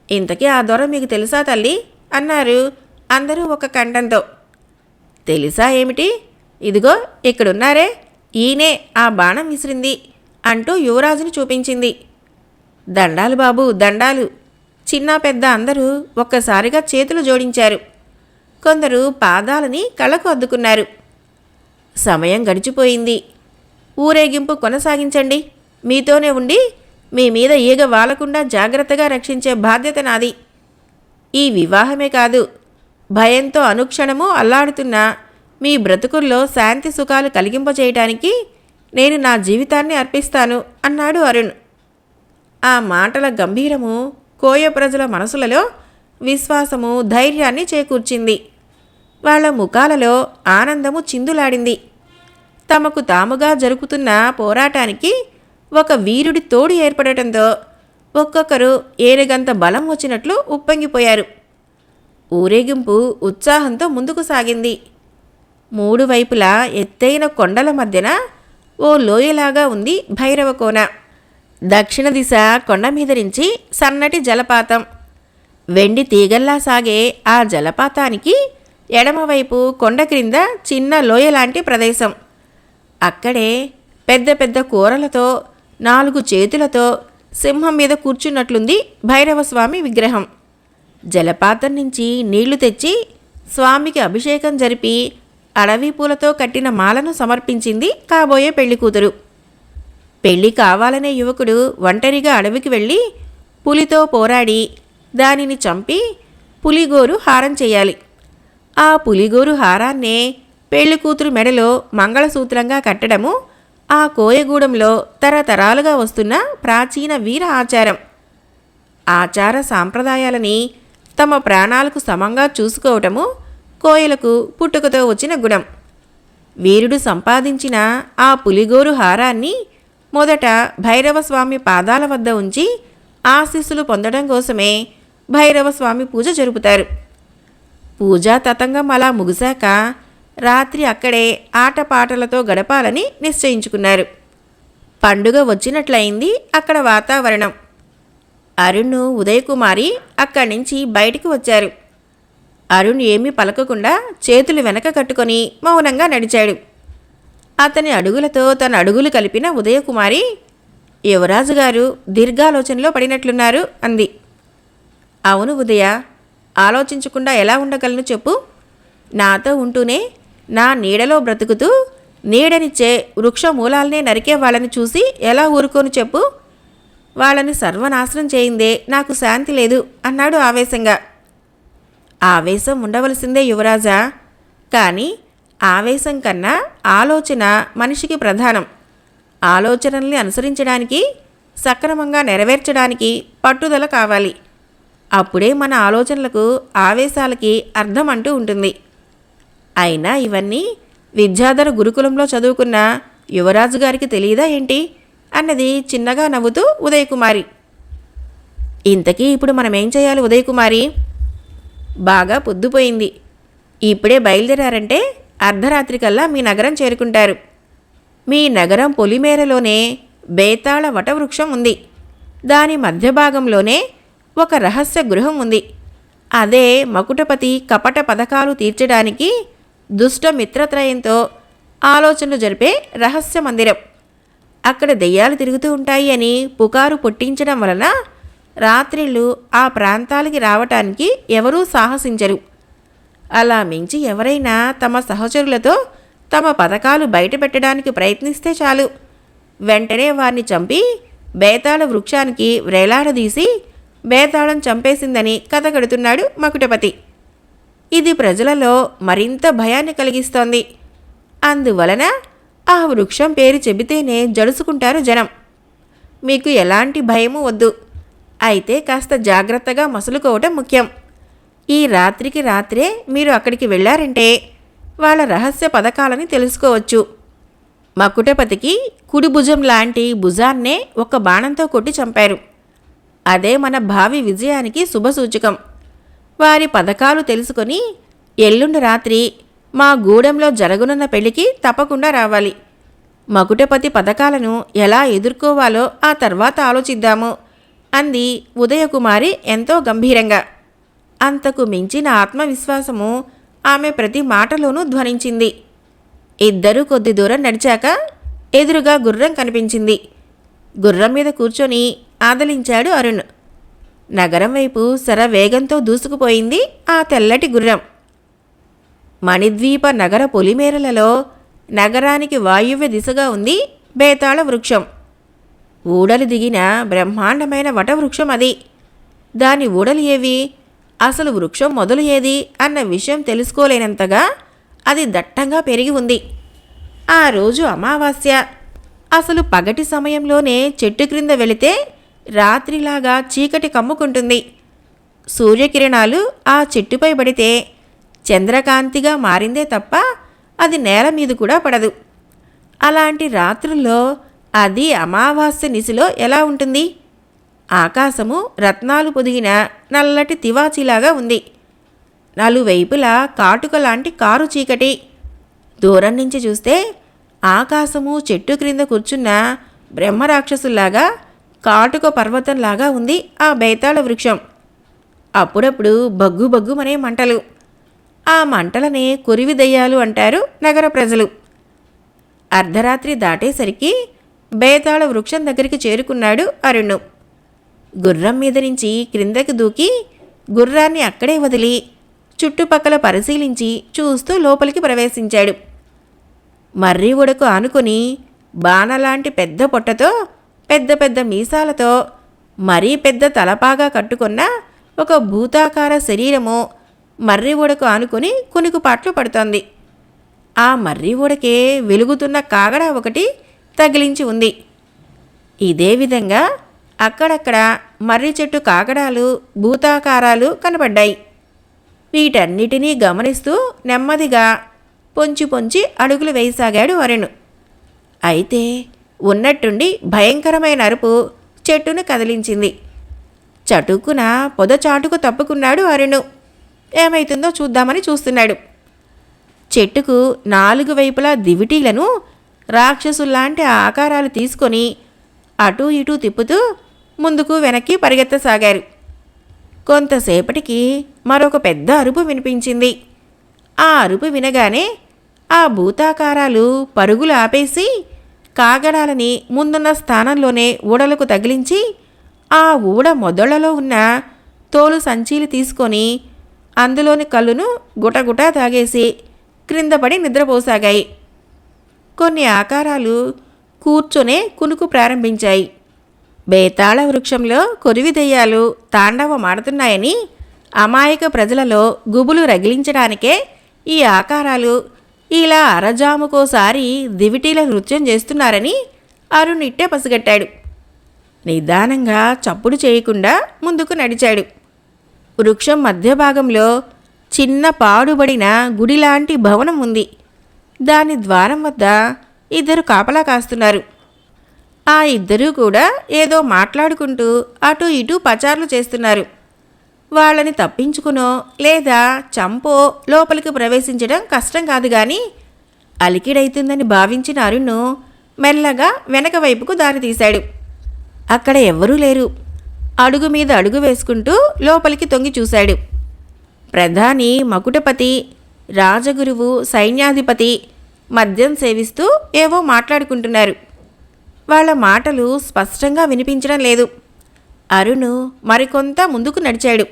ఇంతకీ ఆ దొర మీకు తెలుసా తల్లి అన్నారు అందరూ ఒక కంఠంతో. తెలుసా ఏమిటి, ఇదిగో ఇక్కడున్నారే, ఈయనే ఆ బాణం విసిరింది అంటూ యువరాజుని చూపించింది. దండాలు బాబు, దండాలు. చిన్న పెద్ద అందరూ ఒక్కసారిగా చేతులు జోడించారు. కొందరు పాదాలని కళ్ళకు అద్దుకున్నారు. సమయం గడిచిపోయింది. ఊరేగింపు కొనసాగించండి. మీతోనే ఉండి మీ మీద ఈగ వాలకుండా జాగ్రత్తగా రక్షించే బాధ్యత నాది. ఈ వివాహమే కాదు, భయంతో అనుక్షణము అల్లాడుతున్న మీ బ్రతుకుల్లో శాంతి సుఖాలు కలిగింపచేయటానికి నేను నా జీవితాన్ని అర్పిస్తాను అన్నాడు అరుణ్. ఆ మాటల గంభీరము కోయ ప్రజల మనసులలో విశ్వాసము, ధైర్యాన్ని చేకూర్చింది. వాళ్ల ముఖాలలో ఆనందము చిందులాడింది. తమకు తాముగా జరుపుతున్న పోరాటానికి ఒక వీరుడి తోడు ఏర్పడటంతో ఒక్కొక్కరు ఏనుగంత బలం వచ్చినట్లు ఉప్పొంగిపోయారు. ఊరేగింపు ఉత్సాహంతో ముందుకు సాగింది. 3 వైపులా ఎత్తైన కొండల మధ్యన ఓ లోయలాగా ఉంది భైరవకోన. దక్షిణ దిశ కొండ మీద నుంచి సన్నటి జలపాతం. వెండి తీగల్లా సాగే ఆ జలపాతానికి ఎడమవైపు కొండ క్రింద చిన్న లోయలాంటి ప్రదేశం. అక్కడే పెద్ద పెద్ద కూరలతో 4 చేతులతో సింహం మీద కూర్చున్నట్లుంది భైరవస్వామి విగ్రహం. జలపాతం నుంచి నీళ్లు తెచ్చి స్వామికి అభిషేకం జరిపి అడవి పూలతో కట్టిన మాలను సమర్పించింది కాబోయే పెళ్లికూతురు. పెళ్లి కావాలనే యువకుడు ఒంటరిగా అడవికి వెళ్ళి పులితో పోరాడి దానిని చంపి పులిగోరు హారం చేయాలి. ఆ పులిగోరు హారాన్నే పెళ్లికూతురు మెడలో మంగళసూత్రంగా కట్టడము ఆ కోయగూడెంలో తరతరాలుగా వస్తున్న ప్రాచీన వీర ఆచారం. ఆచార సాంప్రదాయాలని తమ ప్రాణాలకు సమంగా చూసుకోవటము కోయలకు పుట్టుకతో వచ్చిన గుణం. వీరుడు సంపాదించిన ఆ పులిగోరు హారాన్ని మొదట భైరవస్వామి పాదాల వద్ద ఉంచి ఆశీస్సులు పొందడం కోసమే భైరవస్వామి పూజ జరుపుతారు. పూజా తతంగం అలా ముగిశాక రాత్రి అక్కడే ఆటపాటలతో గడపాలని నిశ్చయించుకున్నారు. పండుగ వచ్చినట్లయింది అక్కడ వాతావరణం. అరుణ్, ఉదయకుమారి అక్కడి నుంచి బయటికి వచ్చారు. అరుణ్ ఏమీ పలకకుండా చేతులు వెనక కట్టుకొని మౌనంగా నడిచాడు. అతని అడుగులతో తన అడుగులు కలిపిన ఉదయకుమారి, యువరాజు గారు దీర్ఘాలోచనలో పడినట్లున్నారు అంది. అవును ఉదయ, ఆలోచించకుండా ఎలా ఉండగలను చెప్పు. నాతో ఉంటూనే నా నీడలో బ్రతుకుతూ నీడనిచ్చే వృక్ష మూలాలనే నరికే వాళ్ళని చూసి ఎలా ఊరుకోను చెప్పు. వాళ్ళని సర్వనాశనం చేయిందే నాకు శాంతి లేదు అన్నాడు ఆవేశంగా. ఆవేశం ఉండవలసిందే యువరాజా, కానీ ఆవేశం కన్నా ఆలోచన మనిషికి ప్రధానం. ఆలోచనల్ని అనుసరించడానికి, సక్రమంగా నెరవేర్చడానికి పట్టుదల కావాలి. అప్పుడే మన ఆలోచనలకు, ఆవేశాలకి అర్థం అంటూ ఉంటుంది. అయినా ఇవన్నీ విద్యాధర గురుకులంలో చదువుకున్న యువరాజు గారికి తెలియదా ఏంటి అన్నది చిన్నగా నవ్వుతూ ఉదయకుమారి. ఇంతకీ ఇప్పుడు మనమేం చేయాలి ఉదయకుమారి? బాగా పొద్దుపోయింది. ఇప్పుడే బయలుదేరారంటే అర్ధరాత్రికల్లా మీ నగరం చేరుకుంటారు. మీ నగరం పొలిమేరలోనే బేతాళ వటవృక్షం ఉంది. దాని మధ్య భాగంలోనే ఒక రహస్య గృహం ఉంది. అదే మకుటపతి కపట పథకాలు తీర్చడానికి దుష్ట మిత్రత్రయంతో ఆలోచనలు జరిపే రహస్య మందిరం. అక్కడ దెయ్యాలు తిరుగుతూ ఉంటాయి అని పుకారు పుట్టించడం వలన రాత్రిళ్ళు ఆ ప్రాంతాలకి రావటానికి ఎవరూ సాహసించరు. అలా మించి ఎవరైనా తమ సహచరులతో తమ పథకాలు బయటపెట్టడానికి ప్రయత్నిస్తే చాలు, వెంటనే వారిని చంపి బేతాళ వృక్షానికి వ్రేలాడదీసి బేతాళం చంపేసిందని కథ కడుతున్నాడు మకుటపతి. ఇది ప్రజలలో మరింత భయాన్ని కలిగిస్తోంది. అందువలన ఆ వృక్షం పేరు చెబితేనే జడుసుకుంటారు జనం. మీకు ఎలాంటి భయమూ వద్దు. అయితే కాస్త జాగ్రత్తగా మసులుకోవటం ముఖ్యం. ఈ రాత్రికి రాత్రే మీరు అక్కడికి వెళ్ళారంటే వాళ్ళ రహస్య పథకాలని తెలుసుకోవచ్చు. మకుటపతికి కుడి భుజం లాంటి భుజాన్నే ఒక బాణంతో కొట్టి చంపారు. అదే మన భావి విజయానికి శుభసూచకం. వారి పథకాలు తెలుసుకొని ఎల్లుండి రాత్రి మా గూడెంలో జరగనున్న పెళ్లికి తప్పకుండా రావాలి. మకుటపతి పథకాలను ఎలా ఎదుర్కోవాలో ఆ తర్వాత ఆలోచిద్దాము అంది ఉదయకుమారి ఎంతో గంభీరంగా. అంతకు మించిన ఆత్మవిశ్వాసము ఆమె ప్రతి మాటలోనూ ధ్వనించింది. ఇద్దరూ కొద్ది దూరం నడిచాక ఎదురుగా గుర్రం కనిపించింది. గుర్రం మీద కూర్చొని ఆదలించాడు అరుణ్. నగరం వైపు శరవేగంతో దూసుకుపోయింది ఆ తెల్లటి గుర్రం. మణిద్వీప నగర పొలిమేరలలో నగరానికి వాయువ్య దిశగా ఉంది బేతాళ వృక్షం. ఊడలు దిగిన బ్రహ్మాండమైన వటవృక్షం అది. దాని ఊడలు ఏవి, అసలు వృక్షం మొదలు ఏది అన్న విషయం తెలుసుకోలేనంతగా అది దట్టంగా పెరిగి ఉంది. ఆ రోజు అమావాస్య. అసలు పగటి సమయంలోనే చెట్టు క్రింద వెళితే రాత్రిలాగా చీకటి కమ్ముకుంటుంది. సూర్యకిరణాలు ఆ చెట్టుపై పడితే చంద్రకాంతిగా మారిందే తప్ప అది నేల మీద కూడా పడదు. అలాంటి రాత్రుల్లో, అది అమావాస్య నిశిలో ఎలా ఉంటుంది? ఆకాశము రత్నాలు పొదిగిన నల్లటి తివాచీలాగా ఉంది. నలువైపులా కాటుక లాంటి కారు చీకటి. దూరం నుంచి చూస్తే ఆకాశము చెట్టు క్రింద కూర్చున్న బ్రహ్మరాక్షసుల్లాగా కాటుక పర్వతంలాగా ఉంది ఆ బేతాళ వృక్షం. అప్పుడప్పుడు బగ్గు బగ్గుమనే మంటలు. ఆ మంటలనే కొరివి దెయ్యాలు అంటారు నగర ప్రజలు. అర్ధరాత్రి దాటేసరికి బేతాళ వృక్షం దగ్గరికి చేరుకున్నాడు అరుణ్. గుర్రం మీద నుంచి క్రిందకి దూకి గుర్రాన్ని అక్కడే వదిలి చుట్టుపక్కల పరిశీలించి చూస్తూ లోపలికి ప్రవేశించాడు. మర్రి ఉడకు ఆనుకొని బాణలాంటి పెద్ద పొట్టతో, పెద్ద పెద్ద మీసాలతో, మరీ పెద్ద తలపాగా కట్టుకున్న ఒక భూతాకార శరీరము మర్రి ఊడకు ఆనుకొని కునుకుపాట్లు పడుతోంది. ఆ మర్రి ఊడకే వెలుగుతున్న కాగడ ఒకటి తగిలించి ఉంది. ఇదే విధంగా అక్కడక్కడ మర్రి చెట్టు కాగడాలు, భూతాకారాలు కనబడ్డాయి. వీటన్నిటినీ గమనిస్తూ నెమ్మదిగా పొంచి పొంచి అడుగులు వేయసాగాడు అరుణ్. అయితే ఉన్నట్టుండి భయంకరమైన అరుపు చెట్టును కదిలించింది. చటుక్కున పొదచాటుకు తప్పుకున్నాడు అరుణ్. ఏమైతుందో చూద్దామని చూస్తున్నాడు. చెట్టుకు 4 వైపులా దివిటీలను రాక్షసుల్లాంటి ఆకారాలు తీసుకొని అటూ ఇటూ తిప్పుతూ ముందుకు వెనక్కి పరిగెత్తసాగారు. కొంతసేపటికి మరొక పెద్ద అరుపు వినిపించింది. ఆ అరుపు వినగానే ఆ భూతాకారాలు పరుగులు ఆపేసి కాగడాలని ముందున్న స్థానంలోనే ఊడలకు తగిలించి ఆ ఊడ మొదళ్లలో ఉన్న తోలు సంచీలు తీసుకొని అందులోని కళ్ళును గుటగుటా తాగేసి క్రిందపడి నిద్రపోసాగాయి. కొన్ని ఆకారాలు కూర్చొనే కునుకు ప్రారంభించాయి. బేతాళ వృక్షంలో కొరివి దెయ్యాలు తాండవమాడుతున్నాయని అమాయక ప్రజలలో గుబులు రగిలించడానికే ఈ ఆకారాలు ఇలా అరజాముకోసారి దివిటీల నృత్యం చేస్తున్నారని అరుణిట్టే పసిగట్టాడు. నిదానంగా చప్పుడు చేయకుండా ముందుకు నడిచాడు. వృక్షం మధ్య భాగంలో చిన్న పాడుబడిన గుడిలాంటి భవనం ఉంది. దాని ద్వారం వద్ద 2 కాపలా కాస్తున్నారు. ఆ 2 కూడా ఏదో మాట్లాడుకుంటూ అటు ఇటు పచార్లు చేస్తున్నారు. వాళ్ళని తప్పించుకునో లేదా చంపో లోపలికి ప్రవేశించడం కష్టం కాదు గాని అలికిడైతుందని భావించిన అరుణ్ మెల్లగా వెనక వైపుకు దారి తీశాడు. అక్కడ ఎవ్వరూ లేరు. అడుగు మీద అడుగు వేసుకుంటూ లోపలికి తొంగి చూశాడు. ప్రధాని మకుటపతి, రాజగురువు, సైన్యాధిపతి మద్యం సేవిస్తూ ఏవో మాట్లాడుకుంటున్నారు. వాళ్ళ మాటలు స్పష్టంగా వినిపించడం లేదు. అరుణ్ మరికొంత ముందుకు నడిచాడు.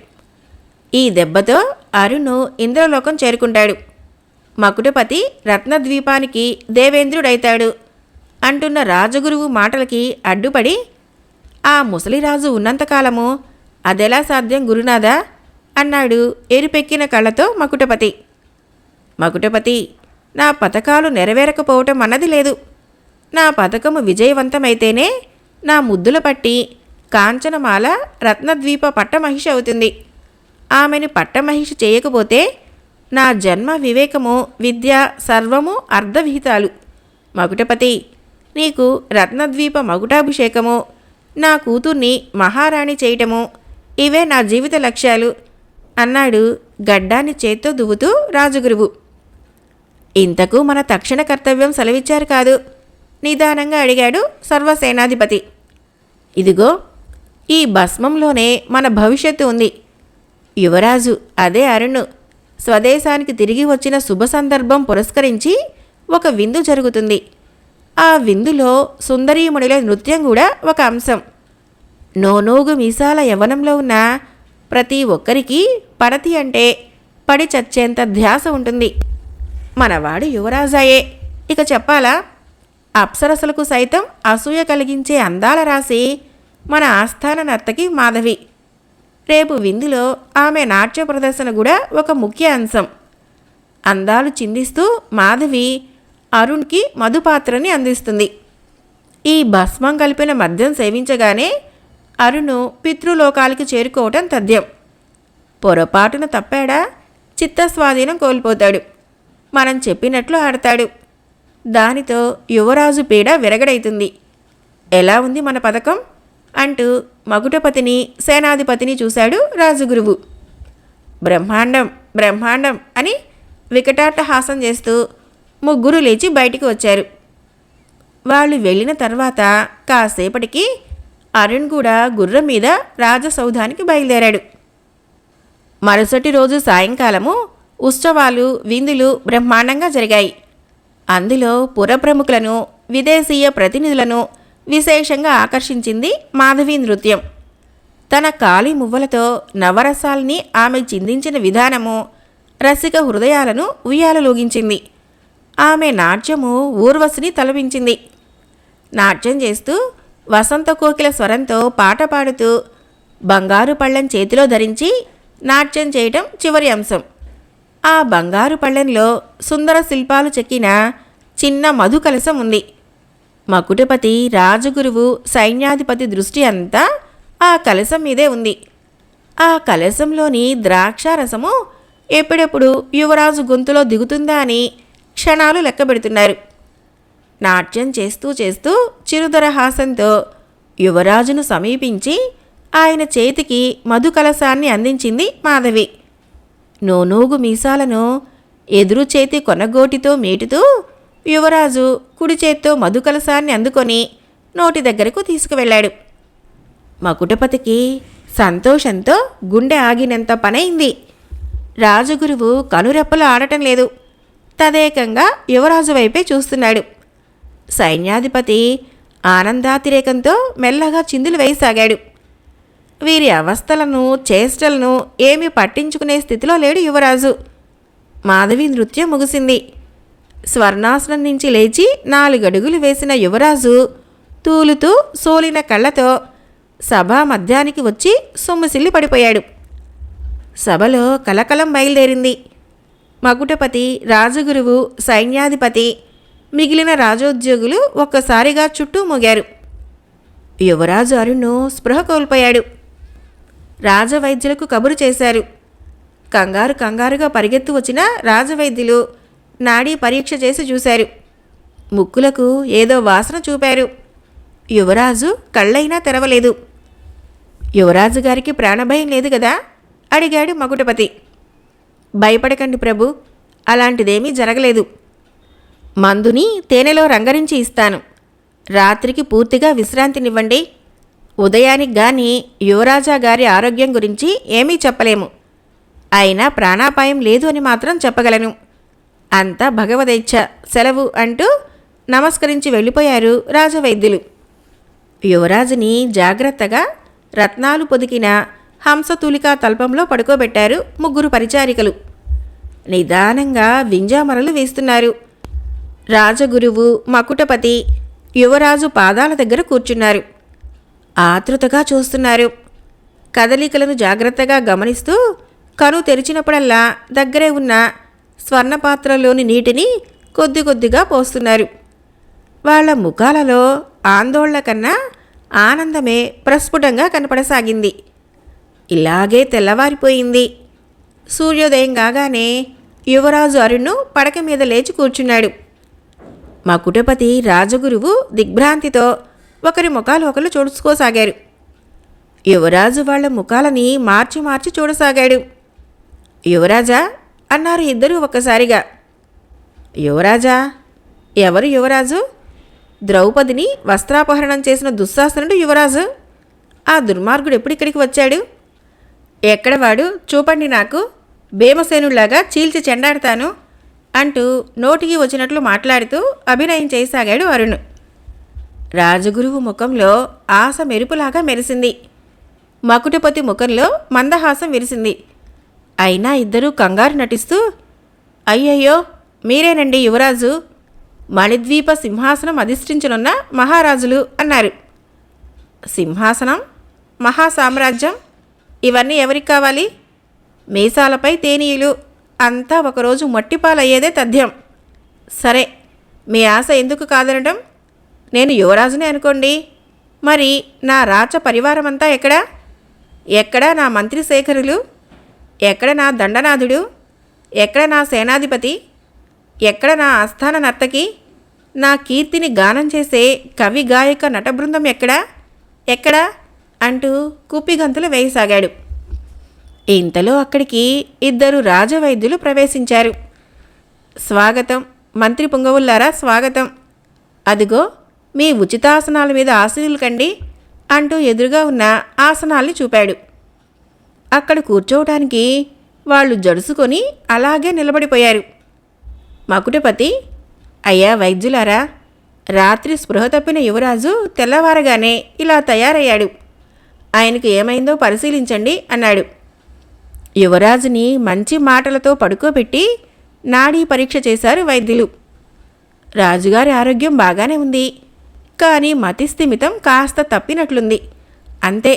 ఈ దెబ్బతో అరుణ్ ఇంద్రలోకం చేరుకుంటాడు. మకుటపతి రత్నద్వీపానికి దేవేంద్రుడైతాడు అంటున్న రాజగురువు మాటలకి అడ్డుపడి, ఆ ముసలిరాజు ఉన్నంతకాలము అదెలా సాధ్యం గురునాథా అన్నాడు ఎరుపెక్కిన కళ్ళతో మకుటపతి. మకుటపతి, నా పథకాలు నెరవేరకపోవటం అన్నది లేదు. నా పథకము విజయవంతమైతేనే నా ముద్దుల పట్టి కాంచనమాల రత్నద్వీప పట్టమహిషి అవుతుంది. ఆమెను పట్టమహిషి చేయకపోతే నా జన్మ, వివేకము, విద్య సర్వము అర్ధవిహితాలు. మకుటపతి, నీకు రత్నద్వీప మకుటాభిషేకము, నా కూతుర్ని మహారాణి చేయటము, ఇవే నా జీవిత లక్ష్యాలు అన్నాడు గడ్డాన్ని చేత్తో దువ్వుతూ రాజగురువు. ఇంతకు మన తక్షణ కర్తవ్యం సెలవిచ్చారు కాదు, నిదానంగా అడిగాడు సర్వసేనాధిపతి. ఇదిగో ఈ భస్మంలోనే మన భవిష్యత్తు ఉంది. యువరాజు అదే అరుణ్ స్వదేశానికి తిరిగి వచ్చిన శుభ సందర్భం పురస్కరించి ఒక విందు జరుగుతుంది. ఆ విందులో సుందరీమణుల నృత్యం కూడా ఒక అంశం. నోనోగు మీసాల యవ్వనంలో ఉన్న ప్రతి ఒక్కరికి పడతి అంటే పడి చచ్చేంత ధ్యాస ఉంటుంది. మనవాడు యువరాజాయే, ఇక చెప్పాలా? అప్సరసలకు సైతం అసూయ కలిగించే అందాల రాశి మన ఆస్థాన నర్తకి మాధవి. రేపు విందులో ఆమె నాట్య ప్రదర్శన కూడా ఒక ముఖ్య అంశం. అందాలు చిందిస్తూ మాధవి అరుణ్కి మధుపాత్రని అందిస్తుంది. ఈ భస్మం కలిపిన మద్యం సేవించగానే అరుణ్ పితృలోకాలకి చేరుకోవటం తథ్యం. పొరపాటున తప్పాడా చిత్తస్వాధీనం కోల్పోతాడు. మనం చెప్పినట్లు ఆడతాడు. దానితో యువరాజు పీడ విరగడైతుంది. ఎలా ఉంది మన పథకం అంటూ మకుటపతిని, సేనాధిపతిని చూశాడు రాజగురువు. బ్రహ్మాండం బ్రహ్మాండం అని వికటాట్టహాసం చేస్తూ ముగ్గురు లేచి బయటికి వచ్చారు. వాళ్ళు వెళ్ళిన తర్వాత కాసేపటికి అరుణ్ కూడా గుర్రం మీద రాజసౌధానికి బయలుదేరాడు. మరుసటి రోజు సాయంకాలము ఉత్సవాలు, విందులు బ్రహ్మాండంగా జరిగాయి. అందులో పురప్రముఖులను, విదేశీయ ప్రతినిధులను విశేషంగా ఆకర్షించింది మాధవి నృత్యం. తన కాలి మువ్వలతో నవరసాల్ని ఆమె చిందించిన విధానము రసిక హృదయాలను ఉయ్యాలలోగించింది. ఆమె నాట్యము ఊర్వశిని తలపించింది. నాట్యం చేస్తూ వసంత కోకిల స్వరంతో పాట పాడుతూ బంగారు పళ్ళెం చేతిలో ధరించి నాట్యం చేయటం చివరి అంశం. ఆ బంగారు పళ్ళెంలో సుందర శిల్పాలు చెక్కిన చిన్న మధు కలశం ఉంది. మకుటపతి, రాజగురువు, సైన్యాధిపతి దృష్టి అంతా ఆ కలశం మీదే ఉంది. ఆ కలశంలోని ద్రాక్షారసము ఎప్పుడెప్పుడు యువరాజు గొంతులో దిగుతుందా అని క్షణాలు లెక్కబెడుతున్నారు. నాట్యం చేస్తూ చేస్తూ చిరుదరహాసంతో యువరాజును సమీపించి ఆయన చేతికి మధు కలశాన్ని అందించింది మాధవి. నూనూగు మీసాలను ఎదురు చేతి కొనగోటితో మీటుతూ యువరాజు కుడి చేత్తో మధుకలసాన్ని అందుకొని నోటి దగ్గరకు తీసుకువెళ్ళాడు. మకుటపతికి సంతోషంతో గుండె ఆగినంత పనైంది. రాజగురువు కనురెప్పలు ఆడటం లేదు. తదేకంగా యువరాజు వైపే చూస్తున్నాడు. సైన్యాధిపతి ఆనందాతిరేకంతో మెల్లగా చిందులు వేయసాగాడు. వీరి అవస్థలను చేష్టలను ఏమీ పట్టించుకునే స్థితిలో లేడు యువరాజు. మాధవి నృత్యం ముగిసింది. స్వర్ణాసనం నుంచి లేచి 4 అడుగులు వేసిన యువరాజు తూలుతూ సోలిన కళ్ళతో సభా మధ్యానికి వచ్చి సొమ్ముసిల్లి పడిపోయాడు. సభలో కలకలం బయలుదేరింది. మకుటపతి, రాజగురువు, సైన్యాధిపతి, మిగిలిన రాజోద్యోగులు ఒక్కసారిగా చుట్టూ మోగారు. యువరాజు అరుణ్ స్పృహ కోల్పోయాడు. రాజవైద్యులకు కబురు చేశారు. కంగారుగా పరిగెత్తు వచ్చిన రాజవైద్యులు నాడీ పరీక్ష చేసి చూశారు. ముక్కులకు ఏదో వాసన చూపారు. యువరాజు కళ్ళైనా తెరవలేదు. యువరాజు గారికి ప్రాణభయం లేదు కదా? అడిగాడు మకుటపతి. భయపడకండి ప్రభు, అలాంటిదేమీ జరగలేదు. మందుని తేనెలో రంగరించి ఇస్తాను. రాత్రికి పూర్తిగా విశ్రాంతినివ్వండి. ఉదయానికి గాని యువరాజా గారి ఆరోగ్యం గురించి ఏమీ చెప్పలేము. అయినా ప్రాణాపాయం లేదు అని మాత్రం చెప్పగలను. అంతా భగవదేచ్ఛ, సెలవు అంటూ నమస్కరించి వెళ్ళిపోయారు రాజవైద్యులు. యువరాజుని జాగ్రత్తగా రత్నాలు పొదికిన హంసతూలికా తల్పంలో పడుకోబెట్టారు 3 పరిచారికలు. నిదానంగా వింజామరలు వేస్తున్నారు. రాజగురువు, మకుటపతి యువరాజు పాదాల దగ్గర కూర్చున్నారు. ఆతృతగా చూస్తున్నారు. కదలికలను జాగ్రత్తగా గమనిస్తూ కను తెరిచినప్పుడల్లా దగ్గరే ఉన్న స్వర్ణపాత్రలోని నీటిని కొద్దిగా పోస్తున్నారు. వాళ్ళ ముఖాలలో ఆందోళన కన్నా ఆనందమే ప్రస్ఫుటంగా కనపడసాగింది. ఇలాగే తెల్లవారిపోయింది. సూర్యోదయం కాగానే యువరాజు అరుణ్ పడక మీద లేచి కూర్చున్నాడు. మకుటపతి, రాజగురువు దిగ్భ్రాంతితో ఒకరి ముఖాలు ఒకరు చూసుకోసాగారు. యువరాజు వాళ్ల ముఖాలని మార్చి చూడసాగాడు. యువరాజా అన్నారు ఇద్దరూ ఒక్కసారిగా. యువరాజా? ఎవరు యువరాజు? ద్రౌపదిని వస్త్రాపహరణం చేసిన దుశ్శాసనుడు యువరాజు. ఆ దుర్మార్గుడు ఎప్పుడిక్కడికి వచ్చాడు? ఎక్కడవాడు చూపండి, నాకు భీమసేనుళ్లాగా చీల్చి చెండాడతాను అంటూ నోటికి వచ్చినట్లు మాట్లాడుతూ అభినయం చేయసాగాడు అరుణ్. రాజగురువు ముఖంలో ఆశ మెరుపులాగా మెరిసింది. మకుటపతి ముఖంలో మందహాసం విరిసింది. అయినా ఇద్దరూ కంగారు నటిస్తూ, అయ్యయ్యో, మీరేనండి యువరాజు, మణిద్వీప సింహాసనం అధిష్ఠించనున్న మహారాజులు అన్నారు. సింహాసనం, మహాసామ్రాజ్యం, ఇవన్నీ ఎవరికి కావాలి? మీసాలపై తేనీయులు, అంతా ఒకరోజు మట్టిపాలయ్యేదే తథ్యం. సరే, మీ ఆశ ఎందుకు కాదనడం? నేను యువరాజునే అనుకోండి. మరి నా రాచ పరివారమంతా ఎక్కడా? ఎక్కడా నా మంత్రి శేఖరులు? ఎక్కడ నా దండనాథుడు? ఎక్కడ నా సేనాధిపతి? ఎక్కడ నా ఆస్థాన నర్తకి? నా కీర్తిని గానం చేసే కవి గాయక నటబృందం ఎక్కడా అంటూ కుప్పిగంతులు వేయసాగాడు. ఇంతలో అక్కడికి 2 రాజవైద్యులు ప్రవేశించారు. స్వాగతం మంత్రి పుంగవుల్లారా, స్వాగతం. అదిగో మీ ఉచితాసనాల మీద ఆశీనులు కండి అంటూ ఎదురుగా ఉన్న ఆసనాల్ని చూపాడు. అక్కడ కూర్చోవటానికి వాళ్ళు జడుసుకొని అలాగే నిలబడిపోయారు. మకుటపతి, అయ్యా వైద్యులారా, రాత్రి స్పృహ తప్పిన యువరాజు తెల్లవారగానే ఇలా తయారయ్యాడు. ఆయనకు ఏమైందో పరిశీలించండి అన్నాడు. యువరాజుని మంచి మాటలతో పడుకోబెట్టి నాడీ పరీక్ష చేశారు వైద్యులు. రాజుగారి ఆరోగ్యం బాగానే ఉంది, కానీ మతిస్థిమితం కాస్త తప్పినట్లుంది, అంతే.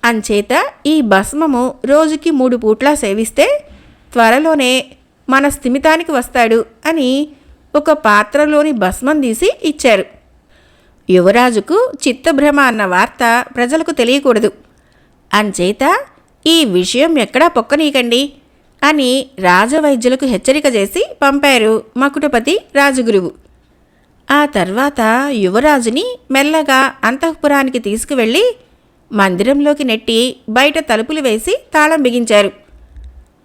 అంచేత ఈ భస్మము రోజుకి 3 పూట్లా సేవిస్తే త్వరలోనే మన స్థిమితానికి వస్తాడు అని ఒక పాత్రలోని భస్మం తీసి ఇచ్చారు. యువరాజుకు చిత్తభ్రమ అన్న వార్త ప్రజలకు తెలియకూడదు. అంచేత ఈ విషయం ఎక్కడా పొక్కనీకండి అని రాజవైద్యులకు హెచ్చరిక చేసి పంపారు మకుటపతి, రాజగురువు. ఆ తర్వాత యువరాజుని మెల్లగా అంతఃపురానికి తీసుకువెళ్ళి మందిరంలోకి నెట్టి బయట తలుపులు వేసి తాళం బిగించారు.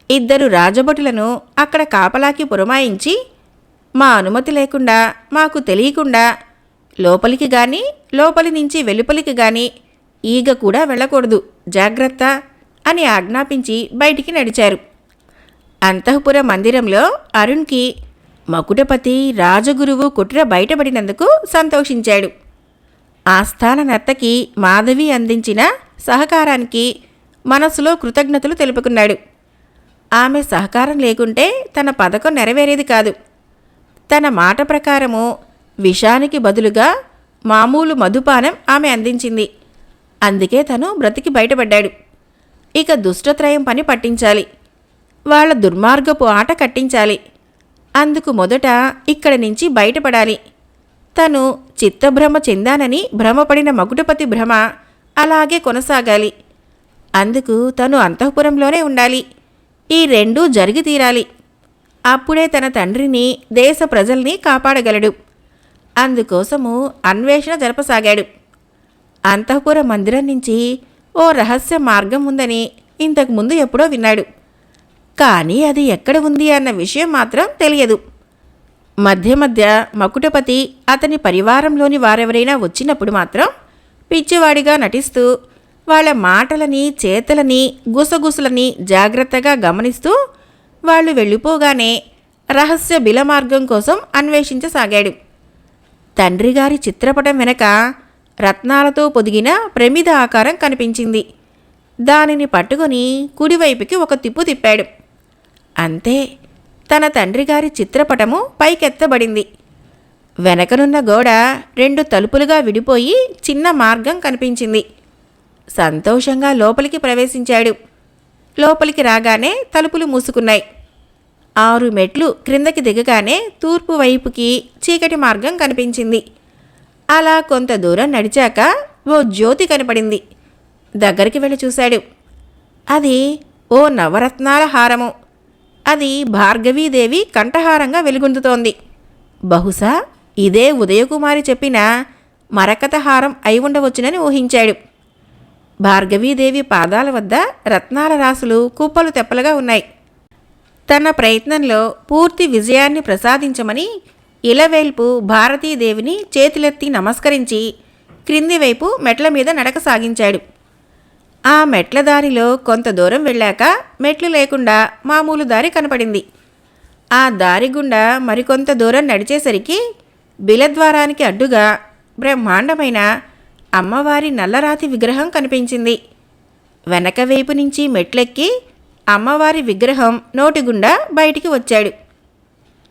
2 రాజభటులను అక్కడ కాపలాకి పురమాయించి, మా అనుమతి లేకుండా, మాకు తెలియకుండా లోపలికి గాని, లోపలి నుంచి వెలుపలికి గాని ఈగ కూడా వెళ్ళకూడదు, జాగ్రత్త అని ఆజ్ఞాపించి బయటికి నడిచారు. అంతఃపుర మందిరంలో అరుణ్కి మకుటపతి రాజగురువు కుట్ర బయటపడినందుకు సంతోషించాడు. ఆస్థాన నర్తకి మాధవి అందించిన సహకారానికి మనసులో కృతజ్ఞతలు తెలుపుకున్నాడు. ఆమె సహకారం లేకుంటే తన పథకం నెరవేరేది కాదు. తన మాట ప్రకారము విషానికి బదులుగా మామూలు మధుపానం ఆమె అందించింది. అందుకే తను బ్రతికి బయటపడ్డాడు. ఇక దుష్టత్రయం పని పట్టించాలి, వాళ్ళ దుర్మార్గపు ఆట కట్టించాలి. అందుకు మొదట ఇక్కడి నుంచి బయటపడాలి. తను చిత్తభ్రమ చెందానని భ్రమపడిన మకుటపతి భ్రమ అలాగే కొనసాగాలి. అందుకు తను అంతఃపురంలోనే ఉండాలి. ఈ రెండూ జరిగి తీరాలి. అప్పుడే తన తండ్రిని, దేశ ప్రజల్ని కాపాడగలడు. అందుకోసము అన్వేషణ జరపసాగాడు. అంతఃపుర మందిరం నుంచి ఓ రహస్య మార్గం ఉందని ఇంతకుముందు ఎప్పుడో విన్నాడు. కానీ అది ఎక్కడ ఉంది అన్న విషయం మాత్రం తెలియదు. మధ్య మధ్య మకుటపతి, అతని పరివారంలోని వారెవరైనా వచ్చినప్పుడు మాత్రం పిచ్చివాడిగా నటిస్తూ వాళ్ళ మాటలని, చేతలని, గుసగుసలని జాగ్రత్తగా గమనిస్తూ వాళ్ళు వెళ్ళిపోగానే రహస్య బిలమార్గం కోసం అన్వేషించసాగాడు. తండ్రిగారి చిత్రపటం వెనక రత్నాలతో పొదిగిన ప్రమిద ఆకారం కనిపించింది. దానిని పట్టుకొని కుడివైపుకి ఒక తిప్పు తిప్పాడు. అంతే, తన తండ్రిగారి చిత్రపటము పైకెత్తబడింది. వెనకనున్న గోడ 2 తలుపులుగా విడిపోయి చిన్న మార్గం కనిపించింది. సంతోషంగా లోపలికి ప్రవేశించాడు. లోపలికి రాగానే తలుపులు మూసుకున్నాయి. 6 మెట్లు క్రిందకి దిగగానే తూర్పు వైపుకి చీకటి మార్గం కనిపించింది. అలా కొంత దూరం నడిచాక ఓ జ్యోతి కనపడింది. దగ్గరికి వెళ్ళి చూశాడు. అది ఓ నవరత్నాల హారము. అది భార్గవీదేవి కంఠహారంగా వెలుగొందుతోంది. బహుశా ఇదే ఉదయకుమారి చెప్పిన మరకత హారం అయి ఉండవచ్చునని ఊహించాడు. భార్గవీదేవి పాదాల వద్ద రత్నాల రాసులు కుప్పలు తెప్పలుగా ఉన్నాయి. తన ప్రయత్నంలో పూర్తి విజయాన్ని ప్రసాదించమని ఇలవేల్పు భారతీదేవిని చేతులెత్తి నమస్కరించి క్రింది వైపు మెట్ల మీద నడక సాగించాడు. ఆ మెట్ల దారిలో కొంత దూరం వెళ్ళాక మెట్లు లేకుండా మామూలు దారి కనపడింది. ఆ దారి గుండా మరికొంత దూరం నడిచేసరికి బిలద్వారానికి అడ్డుగా బ్రహ్మాండమైన అమ్మవారి నల్లరాతి విగ్రహం కనిపించింది. వెనక వైపు నుంచి మెట్లెక్కి అమ్మవారి విగ్రహం నోటిగుండా బయటికి వచ్చాడు.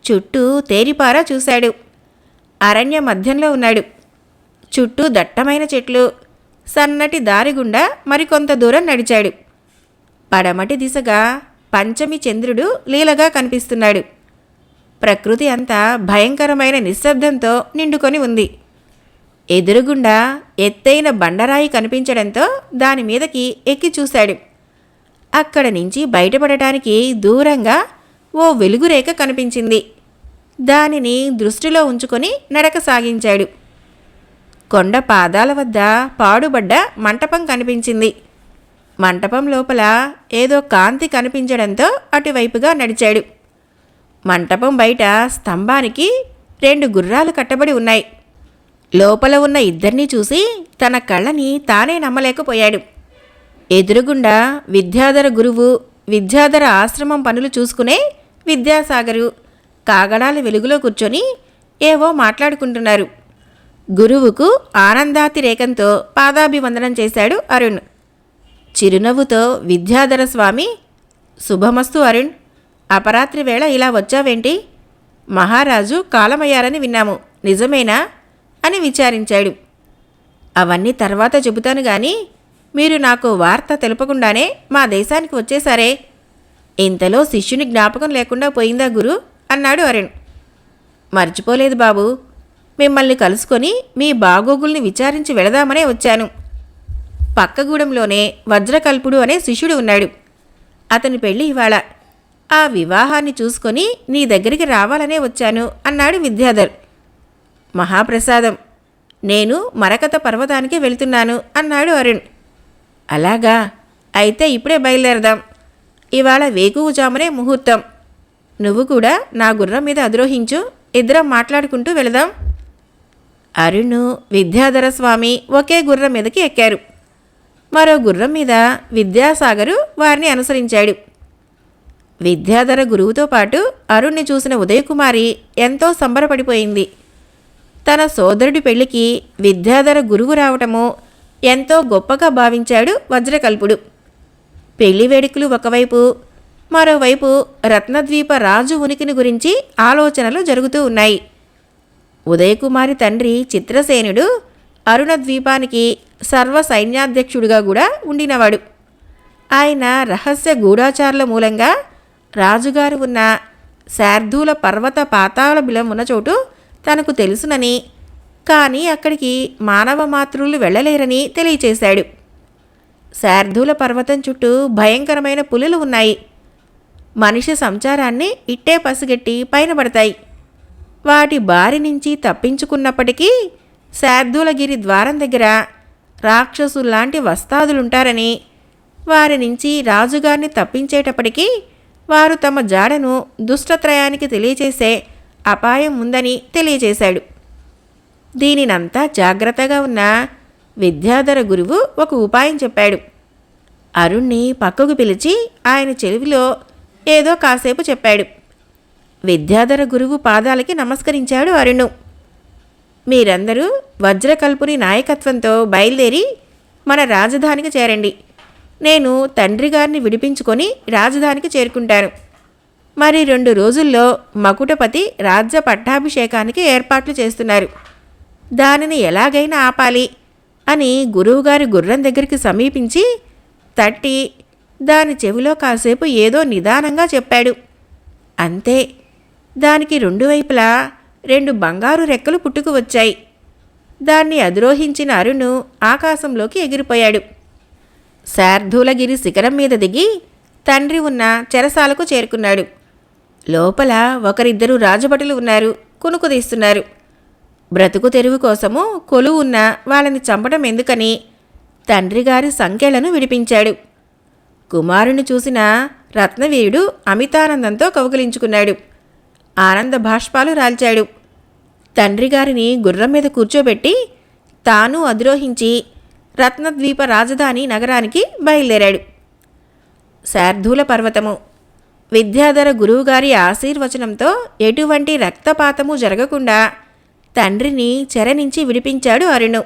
చుట్టూ తేరిపారా చూశాడు. అరణ్య మధ్యంలో ఉన్నాడు. చుట్టూ దట్టమైన చెట్లు. సన్నటి దారి గుండా మరికొంత దూరం నడిచాడు. పడమటి దిశగా పంచమి చంద్రుడు లీలగా కనిపిస్తున్నాడు. ప్రకృతి అంతా భయంకరమైన నిశ్శబ్దంతో నిండుకొని ఉంది. ఎదురుగుండా ఎత్తైన బండరాయి కనిపించడంతో దాని మీదకి ఎక్కి చూశాడు. అక్కడ నుంచి బయటపడటానికి దూరంగా ఓ వెలుగురేఖ కనిపించింది. దానిని దృష్టిలో ఉంచుకొని నడక సాగించాడు. కొండ పాదాల వద్ద పాడుబడ్డ మంటపం కనిపించింది. మంటపం లోపల ఏదో కాంతి కనిపించడంతో అటువైపుగా నడిచాడు. మంటపం బయట స్తంభానికి 2 గుర్రాలు కట్టబడి ఉన్నాయి. లోపల ఉన్న ఇద్దరినీ చూసి తన కళ్ళని తానే నమ్మలేకపోయాడు. ఎదురుగుండా విద్యాధర గురువు, విద్యాధర ఆశ్రమం పనులు చూసుకునే విద్యాసాగరు కాగడాల వెలుగులో కూర్చొని ఏవో మాట్లాడుకుంటున్నారు. గురువుకు ఆనందాతిరేకంతో పాదాభివందనం చేశాడు అరుణ్. చిరునవ్వుతో విద్యాధర స్వామి, శుభమస్తు అరుణ్, అపరాత్రి వేళ ఇలా వచ్చావేంటి? మహారాజు కాలమయ్యారని విన్నాము, నిజమేనా అని విచారించాడు. అవన్నీ తర్వాత చెబుతాను గాని మీరు నాకు వార్త తెలుపకుండానే మా దేశానికి వచ్చేసారే, ఇంతలో శిష్యుని జ్ఞాపకం లేకుండా పోయిందా గురు అన్నాడు అరుణ్. మర్చిపోలేదు బాబు, మిమ్మల్ని కలుసుకొని మీ బాగోగుల్ని విచారించి వెళదామనే వచ్చాను. పక్కగూడెంలోనే వజ్రకల్పుడు అనే శిష్యుడు ఉన్నాడు. అతని పెళ్ళి ఇవాళ. ఆ వివాహాన్ని చూసుకొని నీ దగ్గరికి రావాలనే వచ్చాను అన్నాడు విద్యాధర్. మహాప్రసాదం, నేను మరకత పర్వతానికి వెళ్తున్నాను అన్నాడు అరుణ్. అలాగా, అయితే ఇప్పుడే బయలుదేరదాం. ఇవాళ వేకువజామునే ముహూర్తం. నువ్వు కూడా నా గుర్రం మీద అధిరోహించు, ఇద్దరం మాట్లాడుకుంటూ వెళదాం. అరుణు, విద్యాధర స్వామి ఒకే గుర్రం మీదకి ఎక్కారు. మరో గుర్రం మీద విద్యాసాగరు వారిని అనుసరించాడు. విద్యాధర గురువుతో పాటు అరుణ్ణి చూసిన ఉదయకుమారి ఎంతో సంబరపడిపోయింది. తన సోదరుడి పెళ్లికి విద్యాధర గురువు రావటము ఎంతో గొప్పగా భావించాడు వజ్రకల్పుడు. పెళ్లి వేడుకలు ఒకవైపు, మరోవైపు రత్నద్వీప రాజు ఉనికిని గురించి ఆలోచనలు జరుగుతూ ఉన్నాయి. ఉదయకుమారి తండ్రి చిత్రసేనుడు అరుణద్వీపానికి సర్వ సైన్యాధ్యక్షుడిగా కూడా ఉండినవాడు. ఆయన రహస్య గూఢాచారుల మూలంగా రాజుగారు ఉన్న శార్దూల పర్వత పాతాళ బిలం ఉన్న చోటు తనకు తెలుసునని, కానీ అక్కడికి మానవ మాతృలు వెళ్ళలేరని తెలియచేశాడు. శార్దూల పర్వతం చుట్టూ భయంకరమైన పులులు ఉన్నాయి. మనిషి సంచారాన్ని ఇట్టే పసిగట్టి పైన పడతాయి. వాటి బారి నుంచి తప్పించుకున్నప్పటికీ శార్దూలగిరి ద్వారం దగ్గర రాక్షసుల్లాంటి వస్తాదులుంటారని, వారి నుంచి రాజుగారిని తప్పించేటప్పటికీ వారు తమ జాడను దుష్టత్రయానికి తెలియచేసే అపాయం ఉందని తెలియచేశాడు. దీనినంతా జాగ్రత్తగా ఉన్న విద్యాధర గురువు ఒక ఉపాయం చెప్పాడు. అరుణ్ణి పక్కకు పిలిచి ఆయన చెవిలో ఏదో కాసేపు చెప్పాడు. విద్యాధర గురువు పాదాలకి నమస్కరించాడు అరుణు. మీరందరూ వజ్రకల్పుని నాయకత్వంతో బయలుదేరి మన రాజధానికి చేరండి. నేను తండ్రి గారిని విడిపించుకొని రాజధానికి చేరుకుంటాను. మరి 2 రోజుల్లో మకుటపతి రాజ్య పట్టాభిషేకానికి ఏర్పాట్లు చేస్తున్నారు. దానిని ఎలాగైనా ఆపాలి అని గురువుగారి గుర్రం దగ్గరికి సమీపించి తట్టి దాని చెవిలో కాసేపు ఏదో నిదానంగా చెప్పాడు. అంతే, దానికి 2 వైపులా 2 బంగారు రెక్కలు పుట్టుకు వచ్చాయి. దాన్ని అధిరోహించిన అరుణు ఆకాశంలోకి ఎగిరిపోయాడు. శార్దూలగిరి శిఖరం మీద దిగి తండ్రి ఉన్న చెరసాలకు చేరుకున్నాడు. లోపల ఒకరిద్దరు రాజభటులు ఉన్నారు, కునుకు తీస్తున్నారు. బ్రతుకు తెరువు కోసము కొలువు ఉన్న వాళ్ళని చంపడం ఎందుకని తండ్రిగారి సంకెళ్లను విడిపించాడు. కుమారుని చూసిన రత్నవీరుడు అమితానందంతో కౌగిలించుకున్నాడు. ఆనంద బాష్పాలు రాల్చాడు. తండ్రిగారిని గుర్రం మీద కూర్చోబెట్టి తాను అధిరోహించి రత్నద్వీప రాజధాని నగరానికి బయలుదేరాడు. శార్దూల పర్వతము. విద్యాధర గురువుగారి ఆశీర్వచనంతో ఎటువంటి రక్తపాతము జరగకుండా తండ్రిని చెర నుంచి విడిపించాడు అరుణు.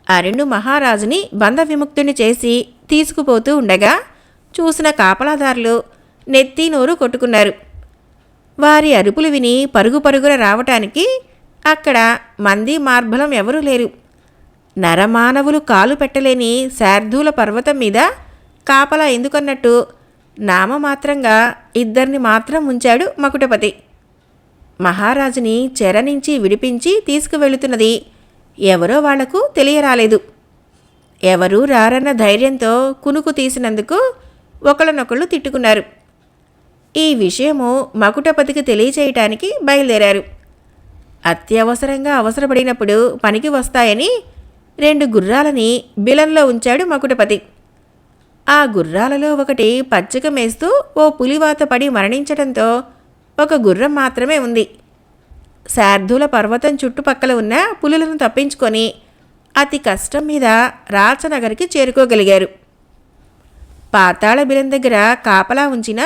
అరుణు మహారాజుని బంధ విముక్తుని చేసి తీసుకుపోతూ ఉండగా చూసిన కాపలాదారులు నెత్తి నోరు కొట్టుకున్నారు. వారి అరుపులు విని పరుగు పరుగున రావటానికి అక్కడ మంది మార్బలం ఎవరూ లేరు. నరమానవులు కాలు పెట్టలేని శార్దూల పర్వతం మీద కాపలా ఎందుకన్నట్టు నామమాత్రంగా 2 మాత్రం ఉంచాడు మకుటపతి. మహారాజుని చెర నుంచి విడిపించి తీసుకువెళుతున్నది ఎవరో వాళ్లకు తెలియరాలేదు. ఎవరూ రారన్న ధైర్యంతో కునుకు తీసినందుకు ఒకళ్ళనొకళ్ళు తిట్టుకున్నారు. ఈ విషయము మకుటపతికి తెలియచేయటానికి బయలుదేరారు. అత్యవసరంగా అవసరపడినప్పుడు పనికి వస్తాయని 2 గుర్రాలని బిలంలో ఉంచాడు మకుటపతి. ఆ గుర్రాలలో ఒకటి పచ్చిక మేస్తూ ఓ పులివాత పడి మరణించడంతో ఒక గుర్రం మాత్రమే ఉంది. శార్దూల పర్వతం చుట్టుపక్కల ఉన్న పులులను తప్పించుకొని అతి కష్టం మీద రాచనగర్కి చేరుకోగలిగారు. పాతాళ బిలం దగ్గర కాపలా ఉంచిన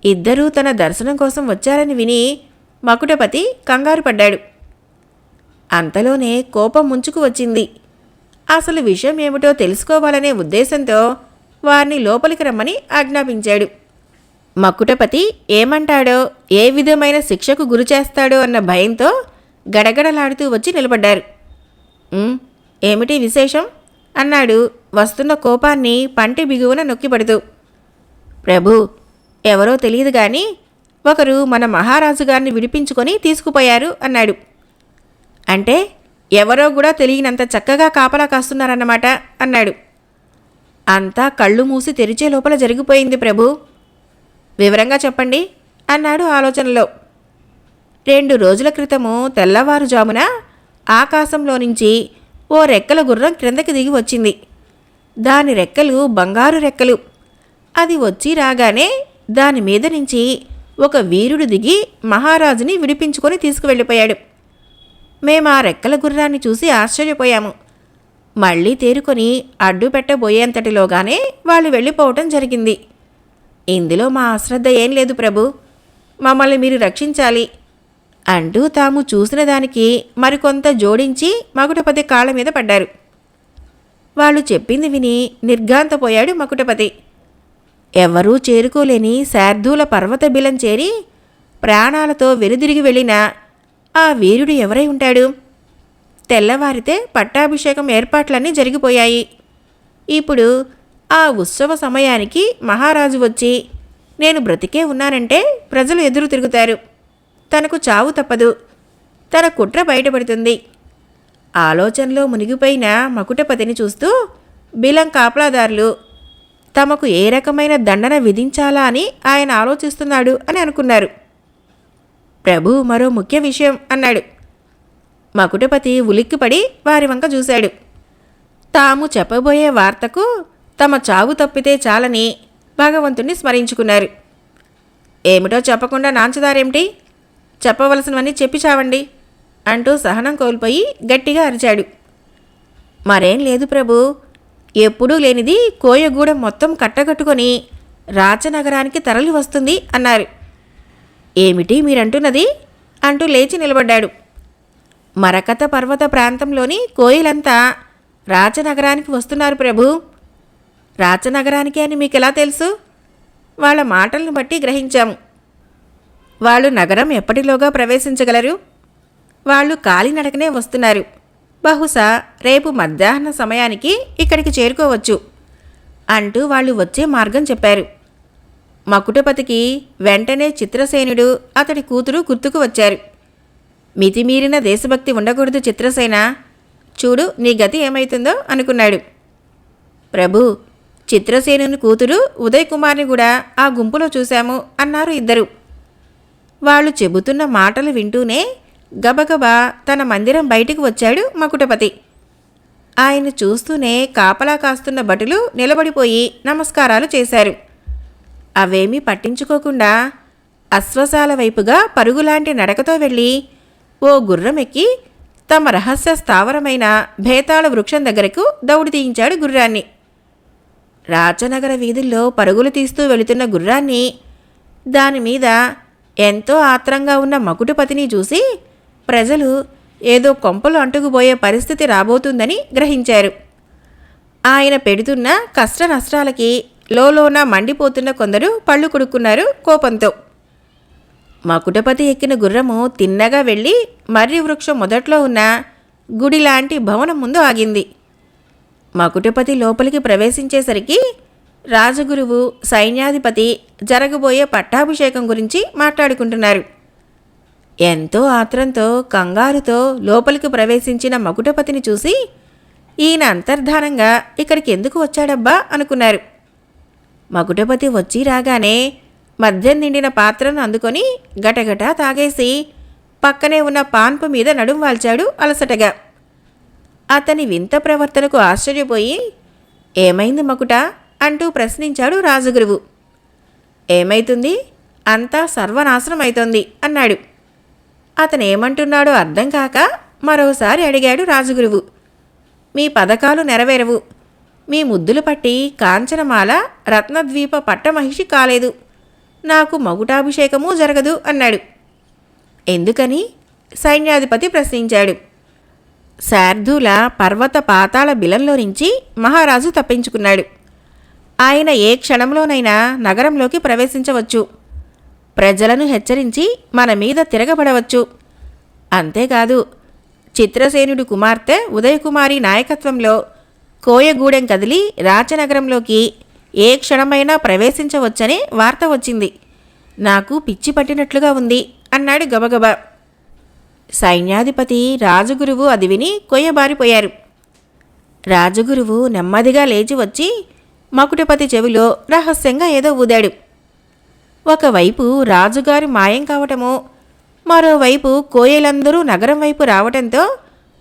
2 తన దర్శనం కోసం వచ్చారని విని మకుటపతి కంగారు పడ్డాడు. అంతలోనే కోపం ముంచుకు వచ్చింది. అసలు విషయం ఏమిటో తెలుసుకోవాలనే ఉద్దేశంతో వారిని లోపలికి రమ్మని ఆజ్ఞాపించాడు. మకుటపతి ఏమంటాడో, ఏ విధమైన శిక్షకు గురిచేస్తాడో అన్న భయంతో గడగడలాడుతూ వచ్చి నిలబడ్డారు. ఏమిటి విశేషం అన్నాడు వస్తున్న కోపాన్ని పంటి బిగువున నొక్కిపడుతూ. ప్రభు, ఎవరో తెలియదు గాని ఒకరు మన మహారాజు గారిని విడిపించుకొని తీసుకుపోయారు అన్నాడు. అంటే ఎవరో కూడా తెలియనంత చక్కగా కాపలా కాస్తున్నారన్నమాట అన్నాడు. అంతా కళ్ళు మూసి తెరిచే లోపల జరిగిపోయింది ప్రభు. వివరంగా చెప్పండి అన్నాడు ఆలోచనలో. 2 రోజుల క్రితము తెల్లవారుజామున ఆకాశంలో నుంచి ఓ రెక్కల గుర్రం క్రిందకి దిగి వచ్చింది. దాని రెక్కలు బంగారు రెక్కలు. అది వచ్చి రాగానే దాని మీద నుంచి ఒక వీరుడు దిగి మహారాజుని విడిపించుకొని తీసుకువెళ్ళిపోయాడు. మేమా రెక్కల గుర్రాన్ని చూసి ఆశ్చర్యపోయాము. మళ్ళీ తేరుకొని అడ్డు పెట్టబోయేంతటిలోగానే వాళ్ళు వెళ్ళిపోవటం జరిగింది. ఇందులో మా అశ్రద్ధ ఏం లేదు ప్రభు, మమ్మల్ని మీరు రక్షించాలి అంటూ తాము చూసిన దానికి మరికొంత జోడించి మకుటపతి కాళ్ళ మీద పడ్డారు. వాళ్ళు చెప్పింది విని నిర్ఘాంతపోయాడు మకుటపతి. ఎవరూ చేరుకోలేని శార్దూల పర్వత బిలం చేరి ప్రాణాలతో వెనుదిరిగి వెళ్ళిన ఆ వీరుడు ఎవరై ఉంటాడు? తెల్లవారితే పట్టాభిషేకం ఏర్పాట్లన్నీ జరిగిపోయాయి. ఇప్పుడు ఆ ఉత్సవ సమయానికి మహారాజు వచ్చి నేను బ్రతికే ఉన్నానంటే ప్రజలు ఎదురు తిరుగుతారు. తనకు చావు తప్పదు, తన కుట్ర బయటపడుతుంది. ఆలోచనలో మునిగిపోయిన మకుటపతిని చూస్తూ బిలం కాపలాదారులు తమకు ఏ రకమైన దండన విధించాలా అని ఆయన ఆలోచిస్తున్నాడు అని అనుకున్నారు. ప్రభు మరో ముఖ్య విషయం అన్నాడు. మకుటపతి ఉలిక్కిపడి వారి వంక చూశాడు. తాము చెప్పబోయే వార్తకు తమ చావు తప్పితే చాలని భగవంతుణ్ణి స్మరించుకున్నారు. ఏమిటో చెప్పకుండా నాంచదారేమిటి? చెప్పవలసినవన్నీ చెప్పి చావండి అంటూ సహనం కోల్పోయి గట్టిగా అరిచాడు. మరేం లేదు ప్రభు, ఎప్పుడూ లేనిది కోయగూడెం మొత్తం కట్టగట్టుకొని రాచనగరానికి తరలి వస్తుంది అన్నారు. ఏమిటి మీరంటున్నది అంటూ లేచి నిలబడ్డాడు. మరకత పర్వత ప్రాంతంలోని కోయిలంతా రాచనగరానికి వస్తున్నారు ప్రభు. రాచనగరానికి అని మీకెలా తెలుసు? వాళ్ళ మాటలను బట్టి గ్రహించాము. వాళ్ళు నగరం ఎప్పటిలోగా ప్రవేశించగలరు? వాళ్ళు కాలినడకనే వస్తున్నారు. బహుశా రేపు మధ్యాహ్న సమయానికి ఇక్కడికి చేరుకోవచ్చు అంటూ వాళ్ళు వచ్చే మార్గం చెప్పారు. మకుటపతికి వెంటనే చిత్రసేనుడు అతడి కూతురు గుర్తుకు వచ్చారు. మితిమీరిన దేశభక్తి ఉండకూడదు చిత్రసేన, చూడు నీ గతి ఏమైతుందో అనుకున్నాడు. ప్రభు, చిత్రసేనుని కూతురు ఉదయకుమార్ని కూడా ఆ గుంపులో చూశాము అన్నారు ఇద్దరు. వాళ్ళు చెబుతున్న మాటలు వింటూనే గబగబా తన మందిరం బయటికి వచ్చాడు మకుటపతి. ఆయన చూస్తూనే కాపలా కాస్తున్న భటులు నిలబడిపోయి నమస్కారాలు చేశారు. అవేమీ పట్టించుకోకుండా అశ్వశాల వైపుగా పరుగులాంటి నడకతో వెళ్ళి ఓ గుర్రం ఎక్కి తమ రహస్య స్థావరమైన భేతాళ వృక్షం దగ్గరకు దౌడు తీయించాడు గుర్రాన్ని. రాచనగర వీధుల్లో పరుగులు తీస్తూ వెళుతున్న గుర్రాన్ని, దానిమీద ఎంతో ఆత్రంగా ఉన్న మకుటపతిని చూసి ప్రజలు ఏదో కొంపలు అంటుకుపోయే పరిస్థితి రాబోతుందని గ్రహించారు. ఆయన పెడుతున్న కష్ట నష్టాలకి లోలోన మండిపోతున్న కొందరు పళ్ళు కొడుక్కున్నారు కోపంతో. మకుటపతి ఎక్కిన గుర్రము తిన్నగా వెళ్ళి మర్రి వృక్షం మొదట్లో ఉన్న గుడిలాంటి భవనం ముందు ఆగింది. మకుటపతి లోపలికి ప్రవేశించేసరికి రాజగురువు, సైన్యాధిపతి జరగబోయే పట్టాభిషేకం గురించి మాట్లాడుకుంటున్నారు. ఎంతో ఆత్రంతో కంగారుతో లోపలికి ప్రవేశించిన మకుటపతిని చూసి ఈయన అంతర్ధానంగా ఇక్కడికి ఎందుకు వచ్చాడబ్బా అనుకున్నారు. మకుటపతి వచ్చి రాగానే మద్యం నిండిన పాత్రను అందుకొని గటగటా తాగేసి పక్కనే ఉన్న పాన్పు మీద నడుం వాల్చాడు అలసటగా. అతని వింత ప్రవర్తనకు ఆశ్చర్యపోయి ఏమైంది మకుట అంటూ ప్రశ్నించాడు రాజగురువు. ఏమైతుంది, అంతా సర్వనాశనం అవుతోంది అన్నాడు. అతనేమంటున్నాడో అర్థం కాక మరోసారి అడిగాడు రాజగురువు. మీ పథకాలు నెరవేరవు, మీ ముద్దులు పట్టి కాంచనమాల రత్నద్వీప పట్టమహిషి కాలేదు, నాకు మగుటాభిషేకమూ జరగదు అన్నాడు. ఎందుకని? సైన్యాధిపతి ప్రశ్నించాడు. శార్దూల పర్వత పాతాళ బిలంలో నుంచి మహారాజు తప్పించుకున్నాడు. ఆయన ఏ క్షణంలోనైనా నగరంలోకి ప్రవేశించవచ్చు, ప్రజలను హెచ్చరించి మన మీద తిరగబడవచ్చు. అంతేకాదు, చిత్రసేనుడి కుమార్తె ఉదయకుమారి నాయకత్వంలో కోయగూడెం కదిలి రాచనగరంలోకి ఏ క్షణమైనా ప్రవేశించవచ్చనే వార్త వచ్చింది. నాకు పిచ్చి పట్టినట్లుగా ఉంది అన్నాడు గబగబా. సైన్యాధిపతి, రాజగురువు అది విని కొయ్యబారిపోయారు. రాజగురువు నెమ్మదిగా లేచి వచ్చి మకుటపతి చెవిలో రహస్యంగా ఏదో ఊదాడు. ఒకవైపు రాజుగారు మాయం కావటమో, మరోవైపు కోయలందరూ నగరం వైపు రావటంతో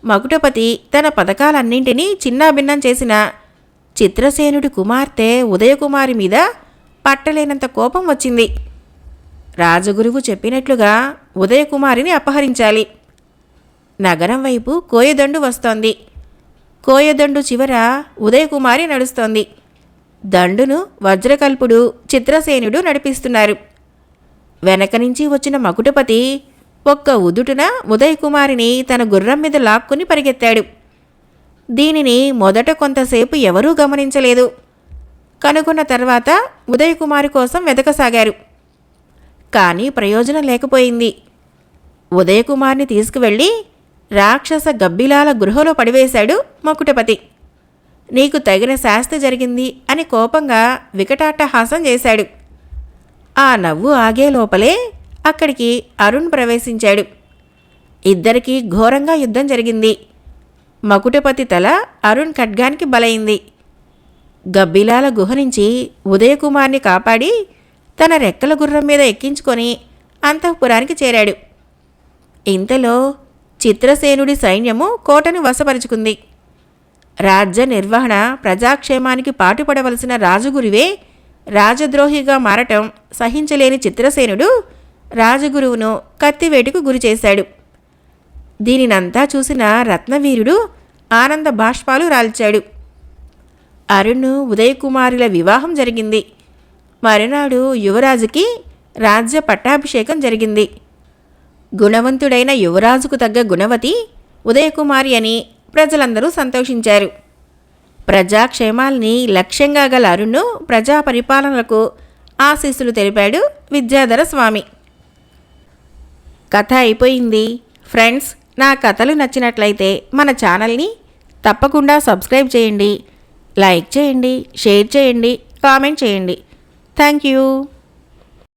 మకుటపతి తన పథకాలన్నింటినీ చిన్నాభిన్నం చేసిన చిత్రసేనుడి కుమార్తె ఉదయకుమారి మీద పట్టలేనంత కోపం వచ్చింది. రాజగురువు చెప్పినట్లుగా ఉదయకుమారిని అపహరించాలి. నగరం వైపు కోయదండు వస్తోంది. కోయదండు చివర ఉదయకుమారి నడుస్తోంది. దండును వజ్రకల్పుడు, చిత్రసేనుడు నడిపిస్తున్నారు. వెనక నుంచి వచ్చిన మకుటపతి ఒక్క ఉదుటున ఉదయకుమారిని తన గుర్రం మీద లాక్కుని పరిగెత్తాడు. దీనిని మొదట కొంతసేపు ఎవరూ గమనించలేదు. కనుగొన్న తర్వాత ఉదయకుమారి కోసం వెతకసాగారు. కానీ ప్రయోజనం లేకపోయింది. ఉదయకుమార్ని తీసుకువెళ్ళి రాక్షస గబ్బిలాల గృహలో పడివేశాడు మకుటపతి. నీకు తగిన శాస్తి జరిగింది అని కోపంగా వికటాట్టహాసం చేశాడు. ఆ నవ్వు ఆగే లోపలే అక్కడికి అరుణ్ ప్రవేశించాడు. ఇద్దరికీ ఘోరంగా యుద్ధం జరిగింది. మకుటపతి తల అరుణ్ ఖడ్గానికి బలైంది. గబ్బిలాల గుహ నుంచి ఉదయకుమార్ని కాపాడి తన రెక్కల గుర్రం మీద ఎక్కించుకొని అంతఃపురానికి చేరాడు. ఇంతలో చిత్రసేనుడి సైన్యము కోటను వశపరుచుకుంది. రాజ్య నిర్వహణ, ప్రజాక్షేమానికి పాటుపడవలసిన రాజగురువే రాజద్రోహిగా మారటం సహించలేని చిత్రసేనుడు రాజగురువును కత్తివేటుకు గురిచేశాడు. దీనినంతా చూసిన రత్నవీరుడు ఆనంద బాష్పాలు రాల్చాడు. అరుణ్, ఉదయకుమారుల వివాహం జరిగింది. మరునాడు యువరాజుకి రాజ్య పట్టాభిషేకం జరిగింది. గుణవంతుడైన యువరాజుకు తగ్గ గుణవతి ఉదయకుమారి అని ప్రజలందరూ సంతోషించారు. ప్రజాక్షేమాల్ని లక్ష్యంగా గల అరుణ్ ప్రజా పరిపాలనలకు ఆశీస్సులు తెలిపాడు విద్యాధర స్వామి. కథ అయిపోయింది. ఫ్రెండ్స్, నా కథలు నచ్చినట్లయితే మన ఛానల్ని తప్పకుండా సబ్స్క్రైబ్ చేయండి, లైక్ చేయండి, షేర్ చేయండి, కామెంట్ చేయండి. Thank you.